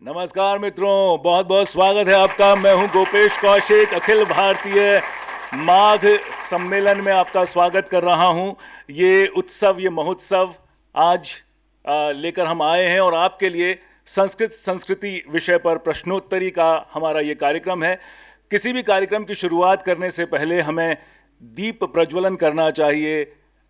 नमस्कार मित्रों, बहुत बहुत स्वागत है आपका। मैं हूं गोपेश कौशिक, अखिल भारतीय माघ सम्मेलन में आपका स्वागत कर रहा हूं। ये उत्सव, ये महोत्सव आज लेकर हम आए हैं और आपके लिए संस्कृत संस्कृति विषय पर प्रश्नोत्तरी का हमारा ये कार्यक्रम है। किसी भी कार्यक्रम की शुरुआत करने से पहले हमें दीप प्रज्वलन करना चाहिए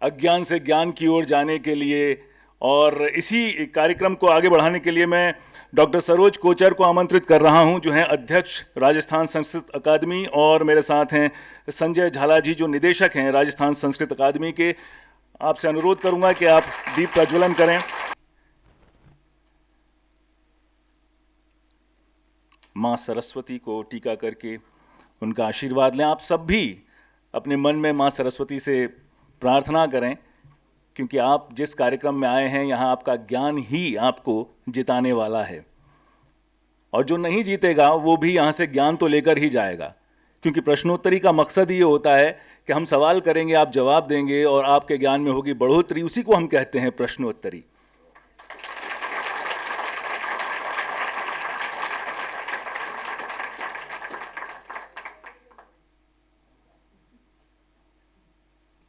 अज्ञान से ज्ञान की ओर जाने के लिए। और इसी कार्यक्रम को आगे बढ़ाने के लिए मैं डॉक्टर सरोज कोचर को आमंत्रित कर रहा हूं, जो हैं अध्यक्ष राजस्थान संस्कृत अकादमी, और मेरे साथ हैं संजय झाला जी, जो निदेशक हैं राजस्थान संस्कृत अकादमी के। आपसे अनुरोध करूंगा कि आप दीप प्रज्वलन करें। माँ सरस्वती को टीका करके उनका आशीर्वाद लें। आप सब भी अपने मन में माँ सरस्वती से प्रार्थना करें, क्योंकि आप जिस कार्यक्रम में आए हैं यहाँ आपका ज्ञान ही आपको जिताने वाला है, और जो नहीं जीतेगा वो भी यहाँ से ज्ञान तो लेकर ही जाएगा। क्योंकि प्रश्नोत्तरी का मकसद ये होता है कि हम सवाल करेंगे, आप जवाब देंगे और आपके ज्ञान में होगी बढ़ोतरी। उसी को हम कहते हैं प्रश्नोत्तरी।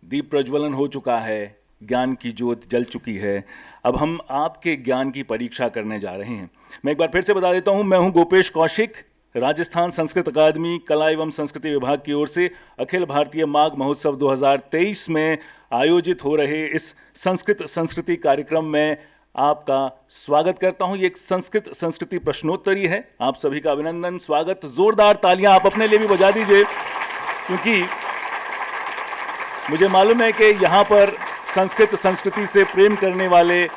दीप प्रज्वलन हो चुका है, ज्ञान की ज्योत जल चुकी है। अब हम आपके ज्ञान की परीक्षा करने जा रहे हैं। मैं एक बार फिर से बता देता हूं, मैं हूं गोपेश कौशिक, राजस्थान संस्कृत अकादमी कला एवं संस्कृति विभाग की ओर से अखिल भारतीय माघ महोत्सव 2023 में आयोजित हो रहे इस संस्कृत संस्कृति कार्यक्रम में आपका स्वागत करता हूं। ये एक संस्कृत संस्कृति प्रश्नोत्तरी है। आप सभी का अभिनंदन, स्वागत। जोरदार तालियां आप अपने लिए भी बजा दीजिए, क्योंकि मुझे मालूम है कि यहाँ पर संस्कृत संस्कृति से प्रेम करने वाले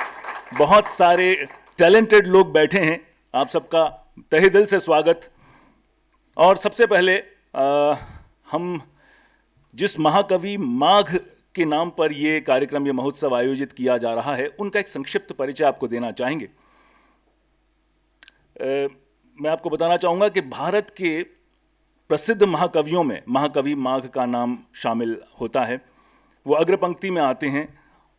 बहुत सारे टैलेंटेड लोग बैठे हैं। आप सबका तहे दिल से स्वागत। और सबसे पहले हम जिस महाकवि माघ के नाम पर ये कार्यक्रम, ये महोत्सव आयोजित किया जा रहा है, उनका एक संक्षिप्त परिचय आपको देना चाहेंगे। मैं आपको बताना चाहूँगा कि भारत के प्रसिद्ध महाकवियों में महाकवि माघ का नाम शामिल होता है। वो अग्रपंक्ति में आते हैं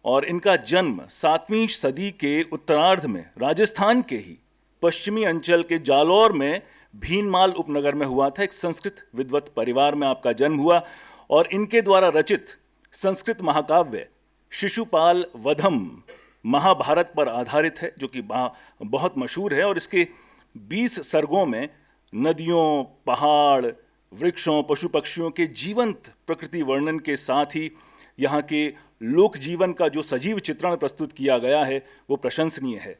और इनका जन्म 7वीं सदी के उत्तरार्ध में राजस्थान के ही पश्चिमी अंचल के जालौर में भीनमाल उपनगर में हुआ था। एक संस्कृत विद्वत परिवार में आपका जन्म हुआ और इनके द्वारा रचित संस्कृत महाकाव्य शिशुपाल वधम महाभारत पर आधारित है, जो कि बहुत मशहूर है। और इसके 20 सर्गों में नदियों, पहाड़, वृक्षों, पशु पक्षियों के जीवंत प्रकृति वर्णन के साथ ही यहाँ के लोक जीवन का जो सजीव चित्रण प्रस्तुत किया गया है वो प्रशंसनीय है।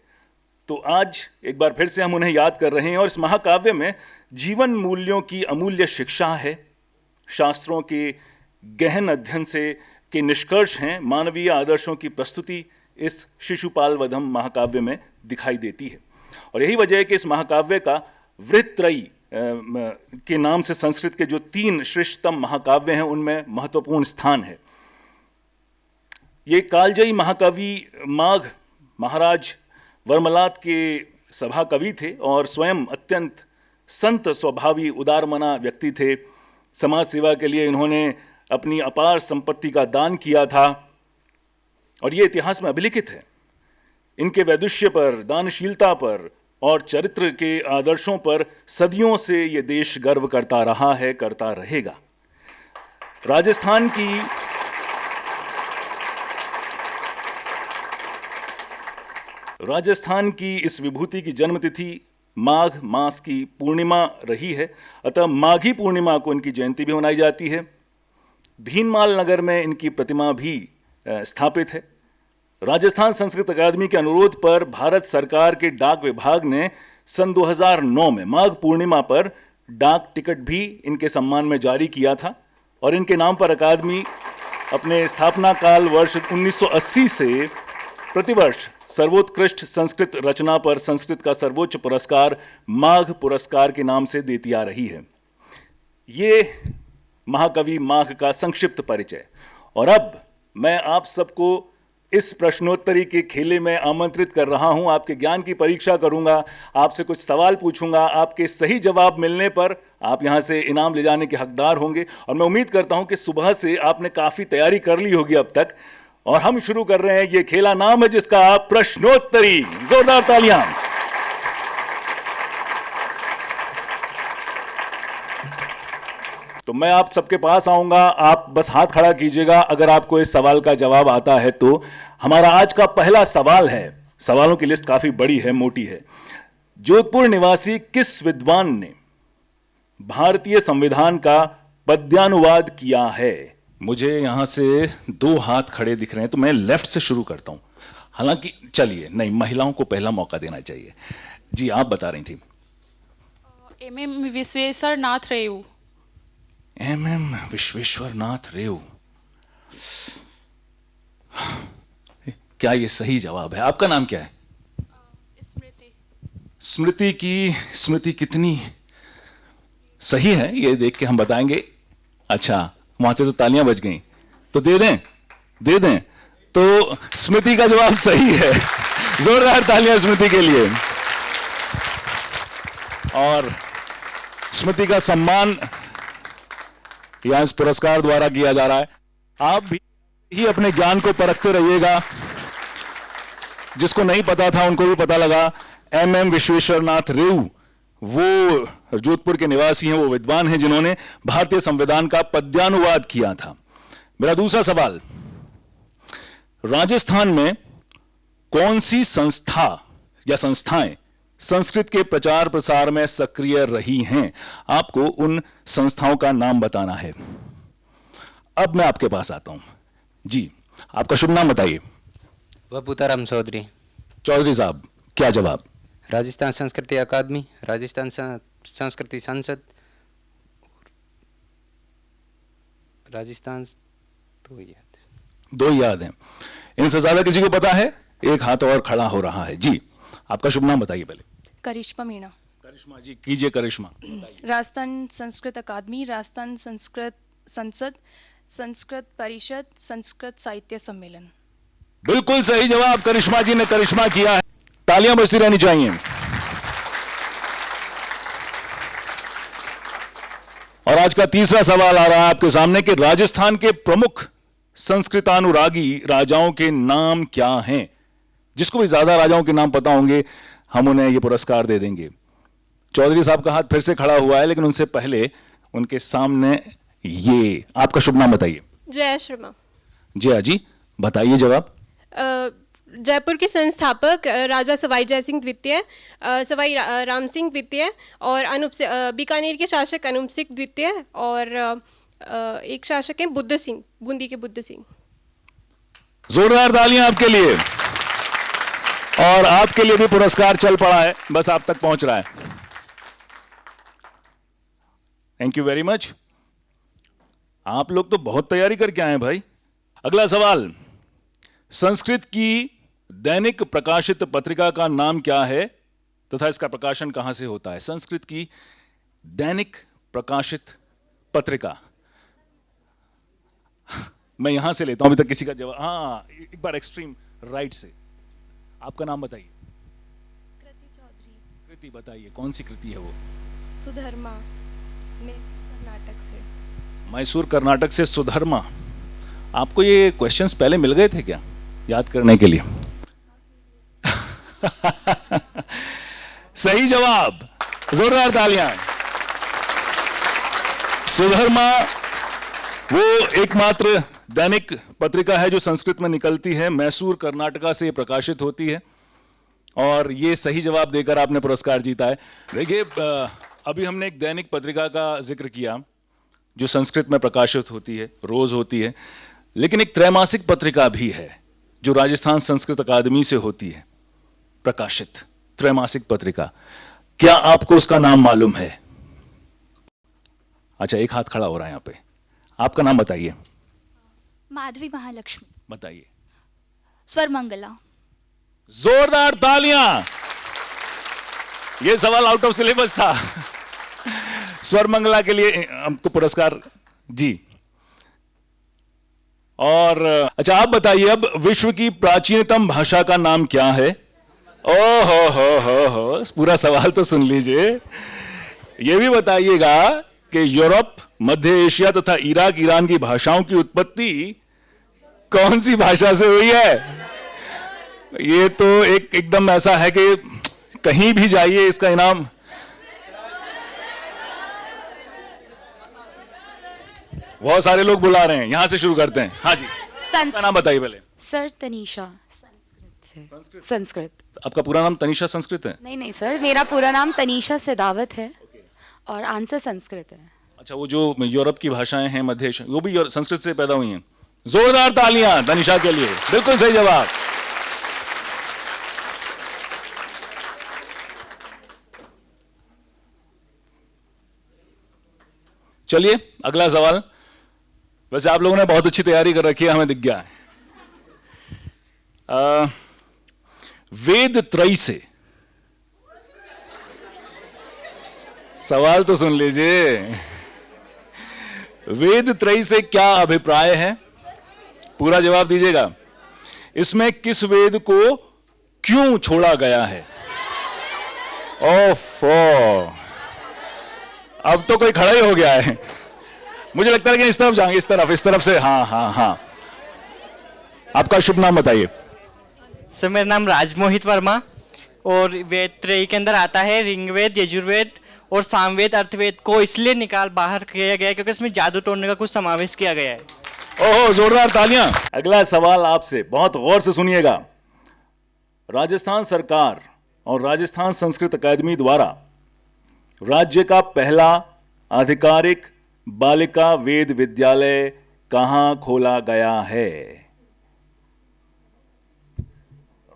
तो आज एक बार फिर से हम उन्हें याद कर रहे हैं। और इस महाकाव्य में जीवन मूल्यों की अमूल्य शिक्षा है, शास्त्रों के गहन अध्ययन से के निष्कर्ष हैं, मानवीय आदर्शों की प्रस्तुति इस शिशुपाल वधम महाकाव्य में दिखाई देती है। और यही वजह है कि इस महाकाव्य का वृत्त्रयी के नाम से संस्कृत के जो 3 श्रेष्ठतम महाकाव्य हैं उनमें महत्वपूर्ण स्थान है। ये कालजयी महाकवि माघ महाराज वर्मलात के सभा कवि थे और स्वयं अत्यंत संत स्वभावी उदारमना व्यक्ति थे। समाज सेवा के लिए इन्होंने अपनी अपार संपत्ति का दान किया था और ये इतिहास में अभिलिखित है। इनके वैदुष्य पर, दानशीलता पर और चरित्र के आदर्शों पर सदियों से ये देश गर्व करता रहा है, करता रहेगा। राजस्थान की इस विभूति की जन्मतिथि माघ मास की पूर्णिमा रही है, अतः माघी पूर्णिमा को इनकी जयंती भी मनाई जाती है। भीनमाल नगर में इनकी प्रतिमा भी स्थापित है। राजस्थान संस्कृत अकादमी के अनुरोध पर भारत सरकार के डाक विभाग ने सन 2009 में माघ पूर्णिमा पर डाक टिकट भी इनके सम्मान में जारी किया था और इनके नाम पर अकादमी अपने स्थापना काल वर्ष 1980 से प्रतिवर्ष सर्वोत्कृष्ट संस्कृत रचना पर संस्कृत का सर्वोच्च पुरस्कार माघ पुरस्कार के नाम से देती आ रही है। ये महाकवि माघ का संक्षिप्त परिचय। और अब मैं आप सबको इस प्रश्नोत्तरी के खेले में आमंत्रित कर रहा हूं। आपके ज्ञान की परीक्षा करूंगा, आपसे कुछ सवाल पूछूंगा। आपके सही जवाब मिलने पर आप यहां से इनाम ले जाने के हकदार होंगे। और मैं उम्मीद करता हूं कि सुबह से आपने काफ़ी तैयारी कर ली होगी अब तक। और हम शुरू कर रहे हैं। ये खेला नाम है जिसका प्रश्नोत्तरी। जोरदार तालियां। तो मैं आप सबके पास आऊंगा, आप बस हाथ खड़ा कीजिएगा अगर आपको इस सवाल का जवाब आता है तो। हमारा आज का पहला सवाल है, सवालों की लिस्ट काफी बड़ी है, मोटी है। जोधपुर निवासी किस विद्वान ने भारतीय संविधान का पद्यानुवाद किया है? मुझे यहां से 2 हाथ खड़े दिख रहे हैं, तो मैं लेफ्ट से शुरू करता हूं। हालांकि चलिए, नहीं, महिलाओं को पहला मौका देना चाहिए। जी, आप बता रही थी। MM विश्वेश्वर नाथ रेऊ। MM विश्वेश्वर नाथ रेऊ, क्या ये सही जवाब है? आपका नाम क्या है? स्मृति। स्मृति कितनी सही है ये देख के हम बताएंगे। अच्छा, वहां से तो तालियां बज गई, तो दे दें। तो स्मृति का जवाब सही है। जोरदार तालियां स्मृति के लिए। और स्मृति का सम्मान यहां इस पुरस्कार द्वारा किया जा रहा है। आप भी अपने ज्ञान को परखते रहिएगा। जिसको नहीं पता था उनको भी पता लगा। MM विश्वेश्वर नाथ रेऊ वो जोधपुर के निवासी हैं, वो विद्वान हैं जिन्होंने भारतीय संविधान का पद्यानुवाद किया था। मेरा दूसरा सवाल, राजस्थान में कौन सी संस्था या संस्थाएं संस्कृत के प्रचार प्रसार में सक्रिय रही हैं? आपको उन संस्थाओं का नाम बताना है। अब मैं आपके पास आता हूं। जी, आपका शुभ नाम बताइए। बबूताराम चौधरी। चौधरी साहब, क्या जवाब? राजस्थान संस्कृति अकादमी, राजस्थान संस्कृति संसद, राजस्थान, दो याद हैं। इनसे ज्यादा किसी को पता है? एक हाथ और खड़ा हो रहा है। जी, आपका शुभ नाम बताइए पहले। करिश्मा मीणा। करिश्मा जी, कीजिए करिश्मा। राजस्थान संस्कृत अकादमी, राजस्थान संस्कृत संसद, संस्कृत परिषद, संस्कृत साहित्य सम्मेलन। बिल्कुल सही जवाब, करिश्मा जी ने करिश्मा किया है। तालियां बजती रहनी चाहिए। और आज का तीसरा सवाल आ रहा है आपके सामने कि राजस्थान के प्रमुख संस्कृतानुरागी राजाओं के नाम क्या हैं? जिसको भी ज्यादा राजाओं के नाम पता होंगे हम उन्हें यह पुरस्कार दे देंगे। चौधरी साहब का हाथ फिर से खड़ा हुआ है, लेकिन उनसे पहले उनके सामने ये, आपका शुभ नाम बताइए। जया शर्मा। जया जी, बताइए जवाब। जयपुर के संस्थापक राजा सवाई जयसिंह द्वितीय, सवाई राम सिंह द्वितीय, और बीकानेर के शासक अनूप सिंह द्वितीय, और एक शासक हैं बुद्ध सिंह, बूंदी के बुद्ध सिंह। जोरदार तालियां आपके लिए। और आपके लिए भी पुरस्कार चल पड़ा है, बस आप तक पहुंच रहा है। Thank you very much. आप लोग तो बहुत तैयारी करके आए हैं भाई। अगला सवाल, संस्कृत की दैनिक प्रकाशित पत्रिका का नाम क्या है तथा इसका प्रकाशन कहां से होता है? संस्कृत की दैनिक प्रकाशित पत्रिका। मैं यहां से लेता हूं, अभी तक किसी का जवाब। हाँ, एक बार एक्सट्रीम राइट से। आपका नाम बताइए। कृति चौधरी। कृति, बताइए कौन सी कृति है वो? सुधर्मा, कर्नाटक से। मैसूर कर्नाटक से सुधर्मा। आपको ये क्वेश्चंस पहले मिल गए थे क्या याद करने के लिए? सही जवाब, जोरदार तालियां। सुधर्मा वो एकमात्र दैनिक पत्रिका है जो संस्कृत में निकलती है, मैसूर कर्नाटका से प्रकाशित होती है। और ये सही जवाब देकर आपने पुरस्कार जीता है। देखिए, अभी हमने एक दैनिक पत्रिका का जिक्र किया जो संस्कृत में प्रकाशित होती है, रोज होती है, लेकिन एक त्रैमासिक पत्रिका भी है जो राजस्थान संस्कृत अकादमी से होती है प्रकाशित, त्रैमासिक पत्रिका। क्या आपको उसका नाम मालूम है? अच्छा, एक हाथ खड़ा हो रहा है यहां पे। आपका नाम बताइए। माधवी महालक्ष्मी। बताइए। स्वरमंगला। जोरदार तालियां। यह सवाल आउट ऑफ सिलेबस था। स्वरमंगला के लिए हमको पुरस्कार जी। और अच्छा, आप बताइए अब, विश्व की प्राचीनतम भाषा का नाम क्या है? ओ हो, पूरा सवाल तो सुन लीजिए। यह भी बताइएगा कि यूरोप, मध्य एशिया तथा इराक, ईरान की भाषाओं की उत्पत्ति कौन सी भाषा से हुई है? ये तो एकदम ऐसा है कि कहीं भी जाइए इसका इनाम। बहुत सारे लोग बुला रहे हैं, यहां से शुरू करते हैं। हाँ जी, आपका नाम बताइए पहले। सर तनीषा, संस्कृत से। संस्कृत। आपका पूरा नाम तनीषा संस्कृत है? नहीं नहीं सर, मेरा पूरा नाम तनीषा सिदावत है और आंसर संस्कृत है। अच्छा, वो जो यूरोप की भाषाएं हैं, मध्य एशिया, वो भी संस्कृत से पैदा हुई हैं। जोरदार तालियां तनीषा के लिए, बिल्कुल सही जवाब। चलिए अगला सवाल। वैसे आप लोगों ने बहुत अच्छी तैयारी कर रखी है, हमें दिख गया है। वेद त्रयी से, सवाल तो सुन लीजिए, वेद त्रयी से क्या अभिप्राय है? पूरा जवाब दीजिएगा। इसमें किस वेद को क्यों छोड़ा गया है? ओफो, अब तो कोई खड़ा ही हो गया है। मुझे लगता है कि इस तरफ जाएंगे, इस तरफ से। हाँ हाँ हाँ, आपका शुभ नाम बताइए। सर मेरा नाम राजमोहित वर्मा, और वेद त्रयी के अंदर आता है ऋग्वेद, यजुर्वेद और सामवेद, अर्थवेद को इसलिए बाहर किया गया है क्योंकि इसमें जादू तोड़ने का कुछ समावेश किया गया है। ओहो, जोरदार तालियां। अगला सवाल आपसे, बहुत गौर से सुनिएगा। राजस्थान सरकार और राजस्थान संस्कृत अकादमी द्वारा राज्य का पहला आधिकारिक बालिका वेद विद्यालय कहां खोला गया है?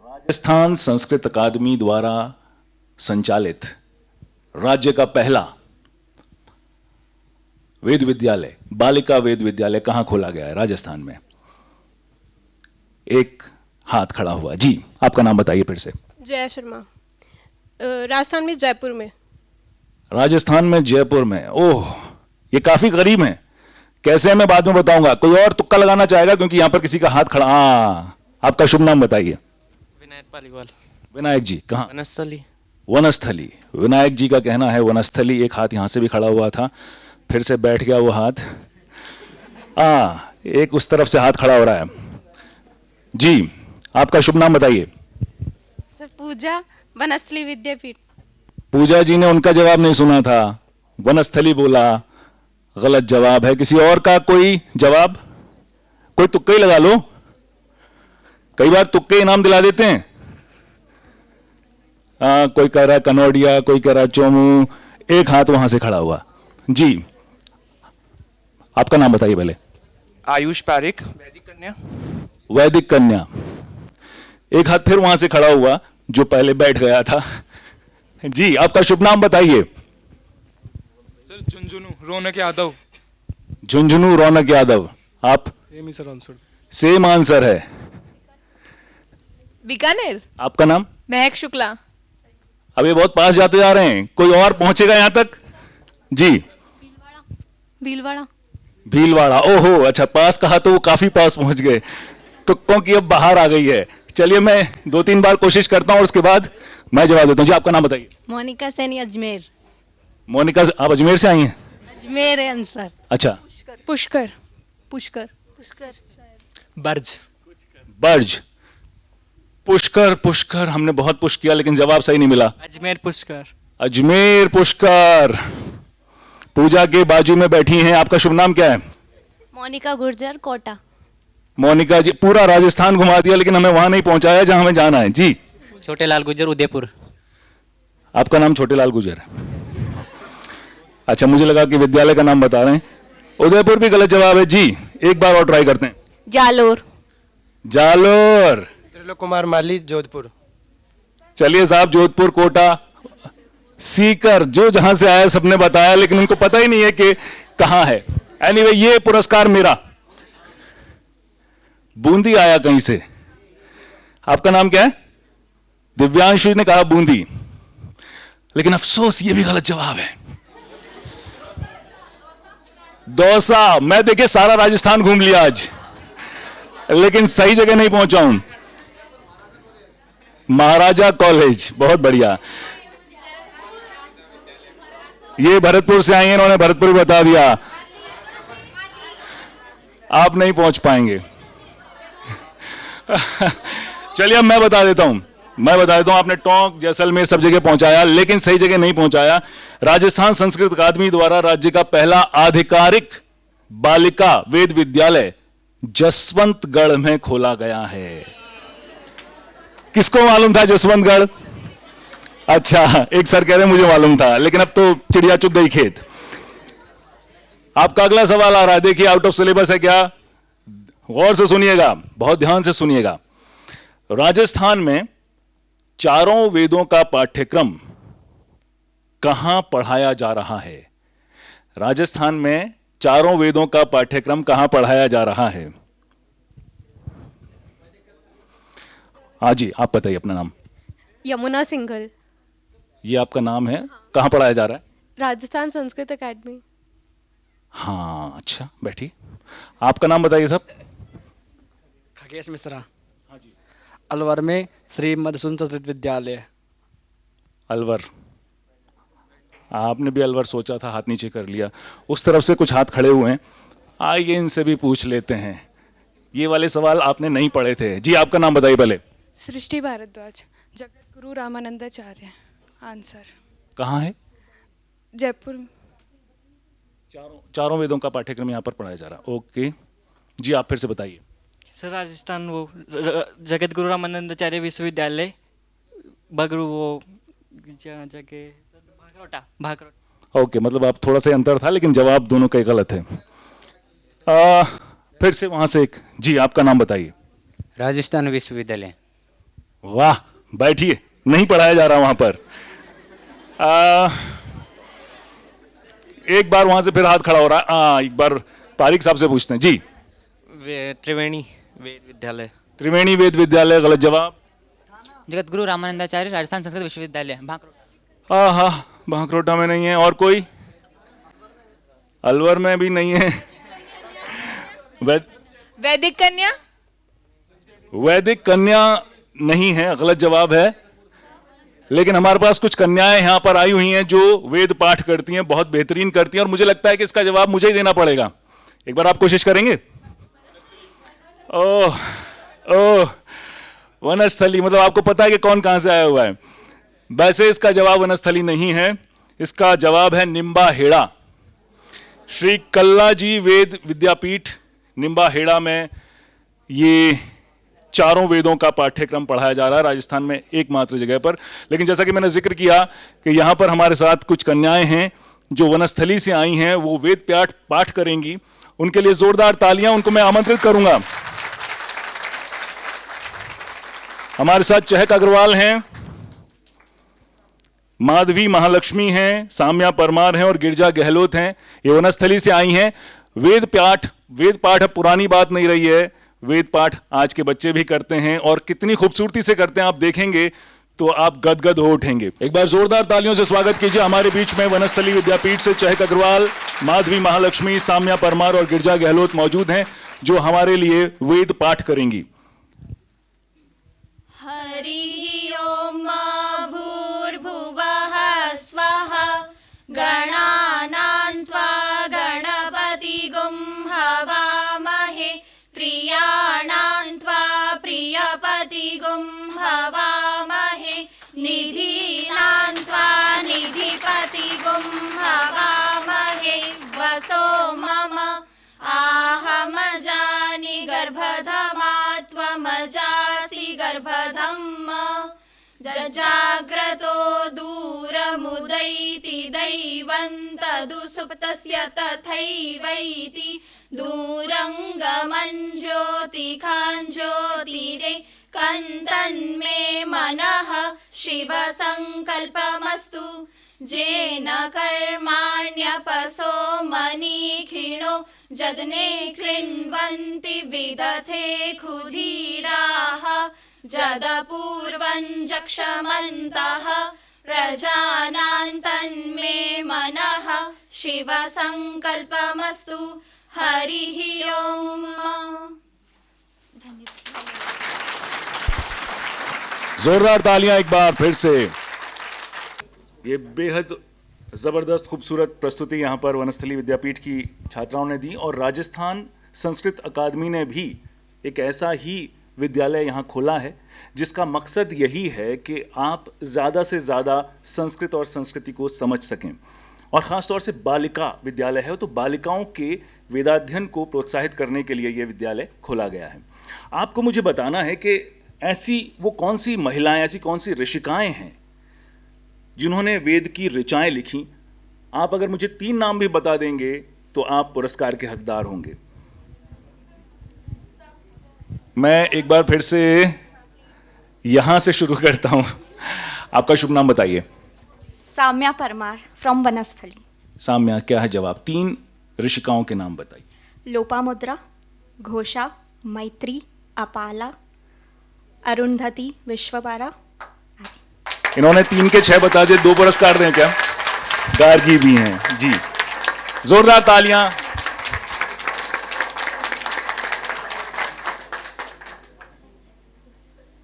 राजस्थान संस्कृत अकादमी द्वारा संचालित राज्य का पहला वेद विद्यालय, बालिका वेद विद्यालय कहां खोला गया है राजस्थान में? एक हाथ खड़ा हुआ जी, आपका नाम बताइए फिर से। जया शर्मा, राजस्थान में जयपुर में। राजस्थान में जयपुर में, ओह ये काफी करीब है। कैसे है मैं बाद में बताऊंगा। कोई और तुक्का लगाना चाहेगा क्योंकि यहां पर किसी का हाथ खड़ा। आपका शुभ नाम बताइए। विनायक पालीवाल। विनायक जी कहां? वनस्थली। वनस्थली, विनायक जी का कहना है वनस्थली। एक हाथ यहां से भी खड़ा हुआ था, फिर से बैठ गया वो हाथ। एक उस तरफ से हाथ खड़ा हो रहा है जी। आपका शुभ नाम बताइए। सर पूजा, वनस्थली विद्यापीठ। पूजा जी ने उनका जवाब नहीं सुना था, वनस्थली बोला, गलत जवाब है। किसी और का कोई जवाब? कोई तुक्का ही लगा लो, कई बार तुक्के इनाम दिला देते हैं। कोई कह रहा है कनौडिया, कोई कह रहा है चोमू। एक हाथ वहां से खड़ा हुआ जी। आपका नाम बताइए पहले। आयुष पारिक, वैदिक कन्या। वैदिक कन्या। एक हाथ फिर वहां से खड़ा हुआ जो पहले बैठ गया था जी। आपका शुभ नाम बताइए। सर झुंझुनू रौनक यादव। झुंझुनू रौनक यादव। आप? सेम ही सर आंसर। सेम आंसर है। बीकानेर। आपका नाम? महक शुक्ला। अब ये बहुत पास जाते जा रहे हैं, कोई और पहुंचेगा यहां तक जी? भीलवाड़ा। भीलवाड़ा, ओहो अच्छा, पास कहा तो वो काफी पास पहुंच गए। तुक्कों की अब बाहर आ गई है। चलिए मैं 2-3 बार कोशिश करता हूं और उसके बाद मैं जवाब देता हूं जी। आपका नाम बताइए। मोनिका सैनी, अजमेर। मोनिका, आप अजमेर से आई हैं? अजमेर है आंसर। अच्छा, पुष्कर। पुष्कर। पुष्कर। बर्ज। बर्ज। पुष्कर, पुष्कर हमने बहुत पुश किया लेकिन जवाब सही नहीं मिला। अजमेर पुष्कर। अजमेर पुष्कर। पूजा के बाजू में बैठी हैं। आपका शुभ नाम क्या है? मोनिका गुर्जर, कोटा। मोनिका जी, पूरा राजस्थान घुमा दिया लेकिन हमें वहां नहीं पहुंचाया जहां हमें जाना है जी। छोटे लाल गुर्जर, उदयपुर। आपका नाम छोटे लाल गुर्जर है? अच्छा, मुझे लगा कि विद्यालय का नाम बता रहे हैं। उदयपुर भी गलत जवाब है जी। एक बार और ट्राई करते हैं। जालोर। जालोर। त्रिलोक कुमार माली, जोधपुर। चलिए साहब, जोधपुर, कोटा, सीकर, जो जहां से आया सबने बताया लेकिन उनको पता ही नहीं है कि कहां है। एनीवे, ये पुरस्कार मेरा। बूंदी आया कहीं से। आपका नाम क्या है? दिव्यांशु ने कहा बूंदी, लेकिन अफसोस ये भी गलत जवाब है। दौसा। मैं देखिए सारा राजस्थान घूम लिया आज लेकिन सही जगह नहीं पहुंचा हूं। महाराजा कॉलेज, बहुत बढ़िया। ये भरतपुर से आई हैं, इन्होंने भरतपुर बता दिया। आप नहीं पहुंच पाएंगे। चलिए अब मैं बता देता हूं। आपने टोंक, जैसलमेर सब जगह पहुंचाया लेकिन सही जगह नहीं पहुंचाया। राजस्थान संस्कृत अकादमी द्वारा राज्य का पहला आधिकारिक बालिका वेद विद्यालय जसवंतगढ़ में खोला गया है। किसको मालूम था जसवंतगढ़? अच्छा, एक सर कह रहे हैं मुझे मालूम था, लेकिन अब तो चिड़िया चुग गई खेत। आपका अगला सवाल आ रहा है, देखिए आउट ऑफ सिलेबस है क्या, गौर से सुनिएगा, बहुत ध्यान से सुनिएगा। राजस्थान में चारों वेदों का पाठ्यक्रम कहां पढ़ाया जा रहा है? राजस्थान में चारों वेदों का पाठ्यक्रम कहां पढ़ाया जा रहा है? हाँ जी, आप बताइए अपना नाम। यमुना सिंघल, ये आपका नाम है, कहां पढ़ाया जा रहा है? राजस्थान संस्कृत अकेडमी। हाँ, अच्छा, बैठिए। आपका नाम बताइए साहब। खगेश मिश्रा। हाँ जी। अलवर में श्री मधुसूदन संस्कृत विद्यालय। अलवर, आपने भी अलवर सोचा था, हाथ नीचे कर लिया। उस तरफ से कुछ हाथ खड़े हुए हैं, आइए इनसे भी पूछ लेते हैं। ये वाले सवाल आपने नहीं पढ़े थे। जी, आपका नाम बताइए पहले। सृष्टि भारद्वाज, जगत गुरु रामानंदाचार्य। आंसर कहाँ है? जयपुर। चारों वेदों का पाठ्यक्रम यहाँ पर पढ़ाया जा रहा है। ओके जी, आप फिर से बताइए। सर राजस्थान वो जगत गुरु रामानंदाचार्य विश्वविद्यालय बगरू वो जगह भाखरोटा। ओके, मतलब आप थोड़ा सा अंतर था, लेकिन जवाब दोनों का गलत है। फिर से वहां से एक। जी, आपका नाम बताइए। राजस्थान विश्वविद्यालय। वाह, बैठिए, नहीं पढ़ाया जा रहा वहां पर। एक बार वहां से फिर हाथ खड़ा हो रहा है। एक बार पारिक साहब से पूछते हैं। जी, त्रिवेणी वेद विद्यालय। त्रिवेणी वेद विद्यालय गलत जवाब। जगत गुरु रामानंदाचार्य राजस्थान संस्कृत विश्वविद्यालय भाखरोटा। भाखरोटा में नहीं है। और कोई? अलवर में भी नहीं है। वैदिक कन्या। वैदिक कन्या नहीं है, गलत जवाब है। लेकिन हमारे पास कुछ कन्याएं यहां पर आई हुई हैं जो वेद पाठ करती हैं, बहुत बेहतरीन करती हैं, और मुझे लगता है कि इसका जवाब मुझे ही देना पड़ेगा। एक बार आप कोशिश करेंगे? ओह ओह, वनस्थली, मतलब आपको पता है कि कौन कहां से आया हुआ है। वैसे इसका जवाब वनस्थली नहीं है, इसका जवाब है निम्बाहेड़ा। श्री कल्लाजी वेद विद्यापीठ निम्बाहेड़ा में ये चारों वेदों का पाठ्यक्रम पढ़ाया जा रहा है, राजस्थान में एकमात्र जगह पर। लेकिन जैसा कि मैंने जिक्र किया कि यहाँ पर हमारे साथ कुछ कन्याएं हैं जो वनस्थली से आई हैं, वो वेद पाठ करेंगी। उनके लिए जोरदार तालियां, उनको मैं आमंत्रित करूंगा। हमारे साथ चहक अग्रवाल हैं, माधवी महालक्ष्मी हैं, साम्या परमार हैं और गिरजा गहलोत हैं। ये वनस्थली से आई हैं। वेद पाठ अब पुरानी बात नहीं रही है, वेद पाठ आज के बच्चे भी करते हैं, और कितनी खूबसूरती से करते हैं, आप देखेंगे तो आप गदगद हो उठेंगे। एक बार जोरदार तालियों से स्वागत कीजिए। हमारे बीच में वनस्थली विद्यापीठ से चहक अग्रवाल, माधवी महालक्ष्मी, साम्या परमार और गिरजा गहलोत मौजूद हैं, जो हमारे लिए वेद पाठ करेंगी। हरि ओम भूर्भुवः स्वः गणानां त्वा गणपतिगुं हवामहे प्रियाणां त्वा प्रियपतिगुं हवामहे निधीनां त्वा निधिपतिगुं हवामहे वसो मम आहमजानि गर्भधमा त्वमजासि गर्भधम् जजाग्रतो दूरमुदैति दैवं तदुसुप्तस्य तथैवैति दूरङ्गमं ज्योतिखां ज्योतिरे कन्तन्मे मनः शिवसङ्कल्पमस्तु जेन कर्माण्यपसो मनीखिणो जदने कृण्वन्ति विदथे क्षुधीराः जदपूर्वं जक्षमन्तः प्रजानां तन्मे मनः शिवसङ्कल्पमस्तु हरिः ओम। जोरदार तालियां एक बार फिर से। ये बेहद ज़बरदस्त खूबसूरत प्रस्तुति यहाँ पर वनस्थली विद्यापीठ की छात्राओं ने दी, और राजस्थान संस्कृत अकादमी ने भी एक ऐसा ही विद्यालय यहाँ खोला है जिसका मकसद यही है कि आप ज़्यादा से ज़्यादा संस्कृत और संस्कृति को समझ सकें। और ख़ास तौर से बालिका विद्यालय है, तो बालिकाओं के वेदाध्ययन को प्रोत्साहित करने के लिए ये विद्यालय खोला गया है। आपको मुझे बताना है कि ऐसी वो कौन सी महिलाएं, ऐसी कौन सी ऋषिकाएं हैं जिन्होंने वेद की ऋचाएं लिखी। आप अगर मुझे 3 नाम भी बता देंगे तो आप पुरस्कार के हकदार होंगे। मैं एक बार फिर से यहां से शुरू करता हूं। आपका शुभ नाम बताइए। साम्या परमार फ्रॉम वनस्थली। साम्या, क्या है जवाब? 3 ऋषिकाओं के नाम बताइए। लोपामुद्रा, घोषा, मैत्री, अपाला, अरुंधति, विश्वपारा। इन्होंने 3 के 6 बता दिए। 2 पुरस्कार दें क्या? गार्गी भी हैं जी। जोरदार तालियां।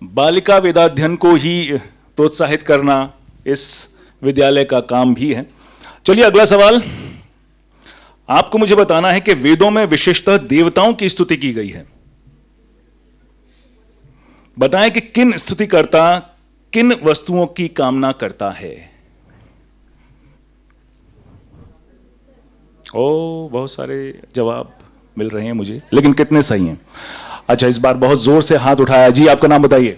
बालिका वेदाध्ययन को ही प्रोत्साहित करना इस विद्यालय का काम भी है। चलिए अगला सवाल। आपको मुझे बताना है कि वेदों में विशेषतः देवताओं की स्तुति की गई है। बताएं कि किन स्तुतिकर्ता किन वस्तुओं की कामना करता है। ओ, बहुत सारे जवाब मिल रहे हैं मुझे, लेकिन कितने सही हैं? अच्छा, इस बार बहुत जोर से हाथ उठाया जी। आपका नाम बताइए।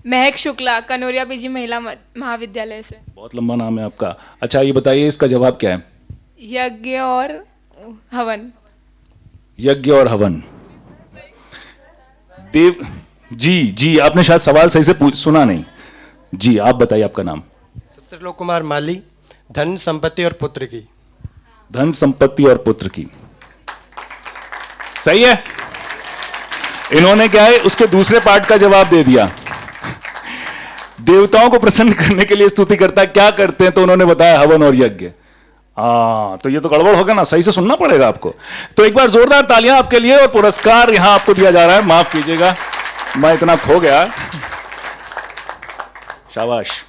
महक शुक्ला, कनौरिया पीजी महिला महाविद्यालय से। बहुत लंबा नाम है आपका। अच्छा, ये बताइए इसका जवाब क्या है? यज्ञ और हवन। यज्ञ और हवन। देव जी, आपने शायद सवाल सही से सुना नहीं जी। आप बताइए आपका नाम। सत्यलोक कुमार माली, धन संपत्ति और पुत्र की। धन संपत्ति और पुत्र की, सही है। इन्होंने क्या है उसके दूसरे पार्ट का जवाब दे दिया। देवताओं को प्रसन्न करने के लिए स्तुति करता क्या करते हैं, तो उन्होंने बताया हवन और यज्ञ। तो ये तो गड़बड़ होगा ना, सही से सुनना पड़ेगा आपको। तो एक बार जोरदार तालियां आपके लिए, और पुरस्कार यहां आपको दिया जा रहा है। माफ कीजिएगा, मैं इतना खो गया। शाबाश।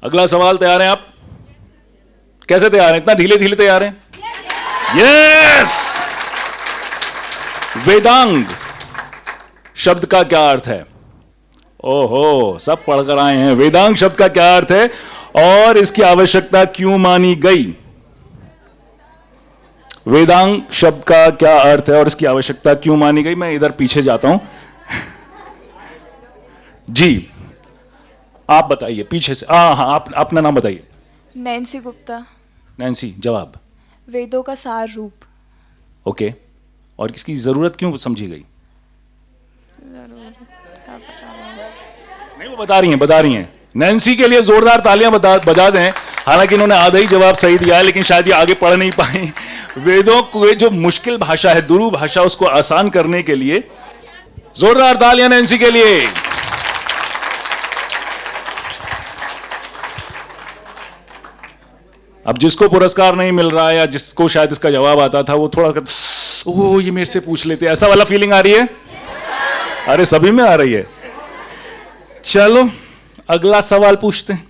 अगला सवाल तैयार हैं आप? कैसे तैयार हैं? इतना ढीले ढीले तैयार हैं? यस। वेदांग शब्द का क्या अर्थ है? ओहो, सब पढ़कर आए हैं। वेदांग शब्द का क्या अर्थ है और इसकी आवश्यकता क्यों मानी गई? वेदांग शब्द का क्या अर्थ है और इसकी आवश्यकता क्यों मानी गई? मैं इधर पीछे जाता हूं जी। आप बताइए पीछे से। हाँ, आप अपना नाम बताइए। नैन्सी गुप्ता। नैन्सी, जवाब? वेदों का सार रूप। ओके, और इसकी जरूरत क्यों समझी गई? नहीं, वो बता रही हैं। नैन्सी के लिए जोरदार तालियां बजा दें। हालांकि इन्होंने आधा ही जवाब सही दिया है, लेकिन शायद ये आगे पढ़ नहीं पाई। वेदों को जो मुश्किल भाषा है, दुरू भाषा, उसको आसान करने के लिए जोरदार तालियां नैन्सी के लिए। अब जिसको पुरस्कार नहीं मिल रहा है या जिसको शायद इसका जवाब आता था, वो थोड़ा ओह ये मेरे से पूछ लेते, ऐसा वाला फीलिंग आ रही है? अरे सभी में आ रही है। चलो अगला सवाल पूछते हैं।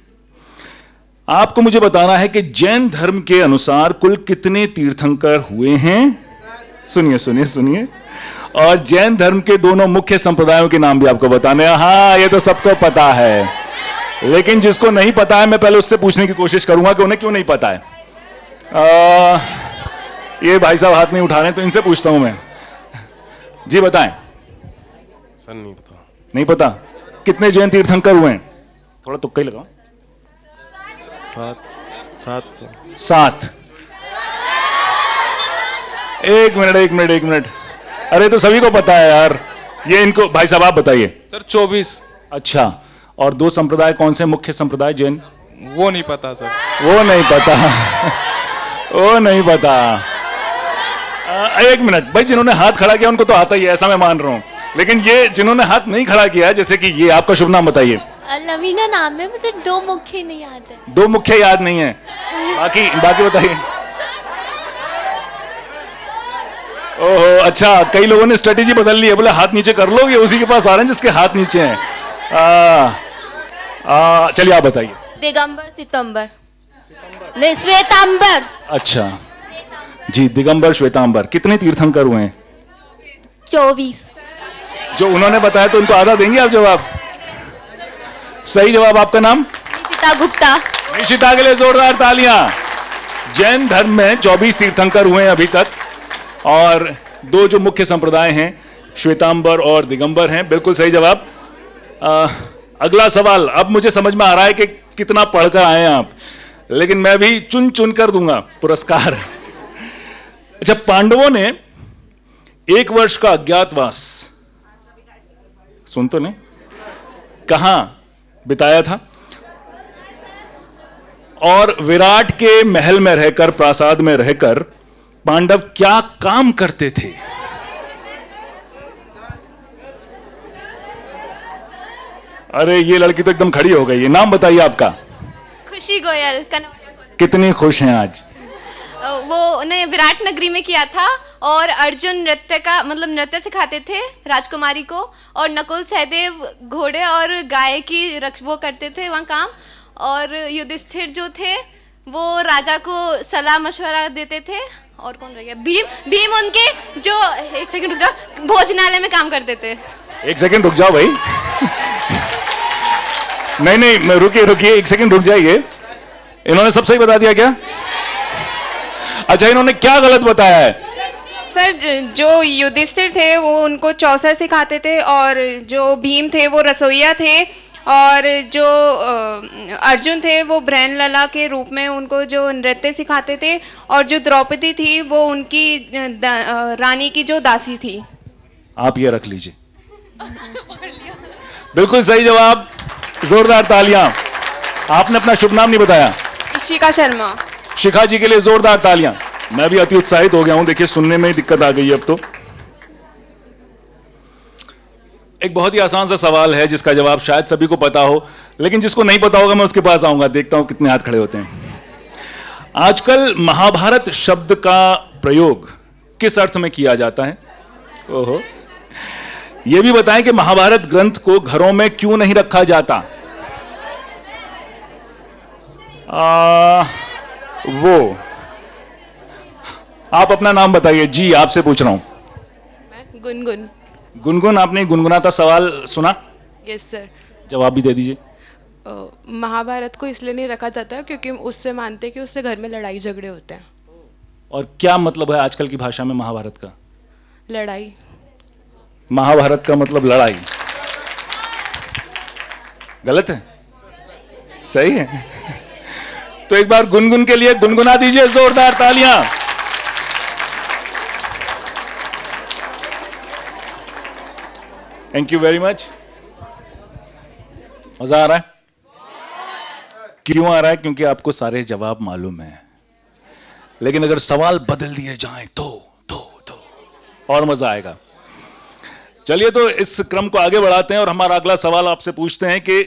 आपको मुझे बताना है कि जैन धर्म के अनुसार कुल कितने तीर्थंकर हुए हैं? सुनिए सुनिए सुनिए। और जैन धर्म के दोनों मुख्य संप्रदायों के नाम भी आपको बताने हैं। हाँ, ये तो सबको पता है, लेकिन जिसको नहीं पता है मैं पहले उससे पूछने की कोशिश करूंगा कि उन्हें क्यों नहीं पता है। ये भाई साहब हाथ नहीं उठा रहे, तो इनसे पूछता हूं मैं। जी बताएं। सर नहीं पता। नहीं पता? कितने जैन तीर्थंकर हुए हैं? थोड़ा तुक्का ही लगाओ। 7। एक मिनट। अरे तो सभी को पता है यार, ये इनको भाई साहब आप बताइए। सर 24। अच्छा, और 2 संप्रदाय कौन से मुख्य संप्रदाय जैन? वो नहीं पता सर। वो नहीं पता। एक मिनट भाई, जिन्होंने हाथ खड़ा किया उनको तो आता ही है, ऐसा मैं मान रहा हूं, लेकिन ये जिन्होंने हाथ नहीं खड़ा किया, जैसे कि ये, आपका शुभ नाम बताइए। लवीना नाम है, मुझे 2 मुख्य नहीं याद है। 2 मुख्य याद नहीं है, बाकी बताइए। ओहो, अच्छा, कई लोगों ने स्ट्रेटेजी बदल ली है, बोले हाथ नीचे कर लो, ये उसी के पास आ रहे हैं जिसके हाथ नीचे हैं। चलिए आप बताइए। दिगंबर सितंबर नहीं, श्वेतांबर। अच्छा जी, दिगंबर श्वेतांबर। कितने तीर्थंकर हुए हैं? 24। जो उन्होंने बताया तो उनको आधा देंगे आप जवाब? सही जवाब। आपका नाम? निशिता गुप्ता। निशिता के लिए जोरदार तालियां। जैन धर्म में 24 तीर्थंकर हुए हैं अभी तक, और 2 जो मुख्य संप्रदाय हैं श्वेतांबर और दिगंबर हैं। बिल्कुल सही जवाब। अगला सवाल, अब मुझे समझ में आ रहा है कि कितना पढ़कर आए हैं आप, लेकिन मैं भी चुन चुन कर दूंगा पुरस्कार। अच्छा, पांडवों ने 1 वर्ष का अज्ञातवास, सुन तो नहीं, कहां बिताया था? और विराट के महल में रहकर, प्रासाद में रहकर पांडव क्या काम करते थे? अरे ये लड़की तो एकदम खड़ी हो गई है। नाम बताइए आपका। खुशी गोयल, कनौरिया। कितनी खुश हैं आज? वो उन्हें विराट नगरी में किया था, और अर्जुन नृत्य का मतलब नृत्य सिखाते थे राजकुमारी को, और नकुल सहदेव घोड़े और गाय की वो करते थे वहाँ काम, और युधिष्ठिर जो थे वो राजा को सलाह मशवरा देते थे, और कौन रह गया? भीम उनके जो, एक सेकंड रुक जाओ, भोजनालय में काम करते थे। एक सेकंड रुक जाओ भाई। नहीं, रुकिए, एक सेकंड रुक जाइए। इन्होंने सब सही बता दिया क्या? अच्छा, इन्होंने क्या गलत बताया है? सर, जो युधिष्ठिर थे वो उनको चौसर सिखाते थे, और जो भीम थे वो रसोइया थे, और जो अर्जुन थे वो ब्रहण लला के रूप में उनको जो नृत्य सिखाते थे, और जो द्रौपदी थी वो उनकी रानी की जो दासी थी। आप ये रख लीजिए। बिल्कुल सही जवाब, जोरदार तालियां। आपने अपना शुभ नाम नहीं बताया। इशिका शर्मा। शिखा जी के लिए जोरदार तालियां। मैं भी अति उत्साहित हो गया हूं, देखिए सुनने में ही दिक्कत आ गई है अब तो। एक बहुत ही आसान सा सवाल है जिसका जवाब शायद सभी को पता हो, लेकिन जिसको नहीं पता होगा मैं उसके पास आऊंगा, देखता हूं कितने हाथ खड़े होते हैं। आजकल महाभारत शब्द का प्रयोग किस अर्थ में किया जाता है? ओहो, यह भी बताएं कि महाभारत ग्रंथ को घरों में क्यों नहीं रखा जाता? वो आप अपना नाम बताइए। जी, आपसे पूछ रहा हूं। गुनगुन। गुनगुन, आपने गुनगुनाता सवाल सुना? Yes sir. जवाब भी दे दीजिए। महाभारत को इसलिए नहीं रखा जाता क्योंकि उससे मानते हैं कि उससे घर में लड़ाई झगड़े होते हैं। और क्या मतलब है आजकल की भाषा में महाभारत का? लड़ाई। महाभारत का मतलब लड़ाई। गलत है? सही है? तो एक बार गुनगुन के लिए गुनगुना दीजिए जोरदार तालियां। Thank you very much. मजा आ रहा है? क्यों आ रहा है? क्योंकि आपको सारे जवाब मालूम है, लेकिन अगर सवाल बदल दिए जाएं तो और मजा आएगा। चलिए, तो इस क्रम को आगे बढ़ाते हैं और हमारा अगला सवाल आपसे पूछते हैं कि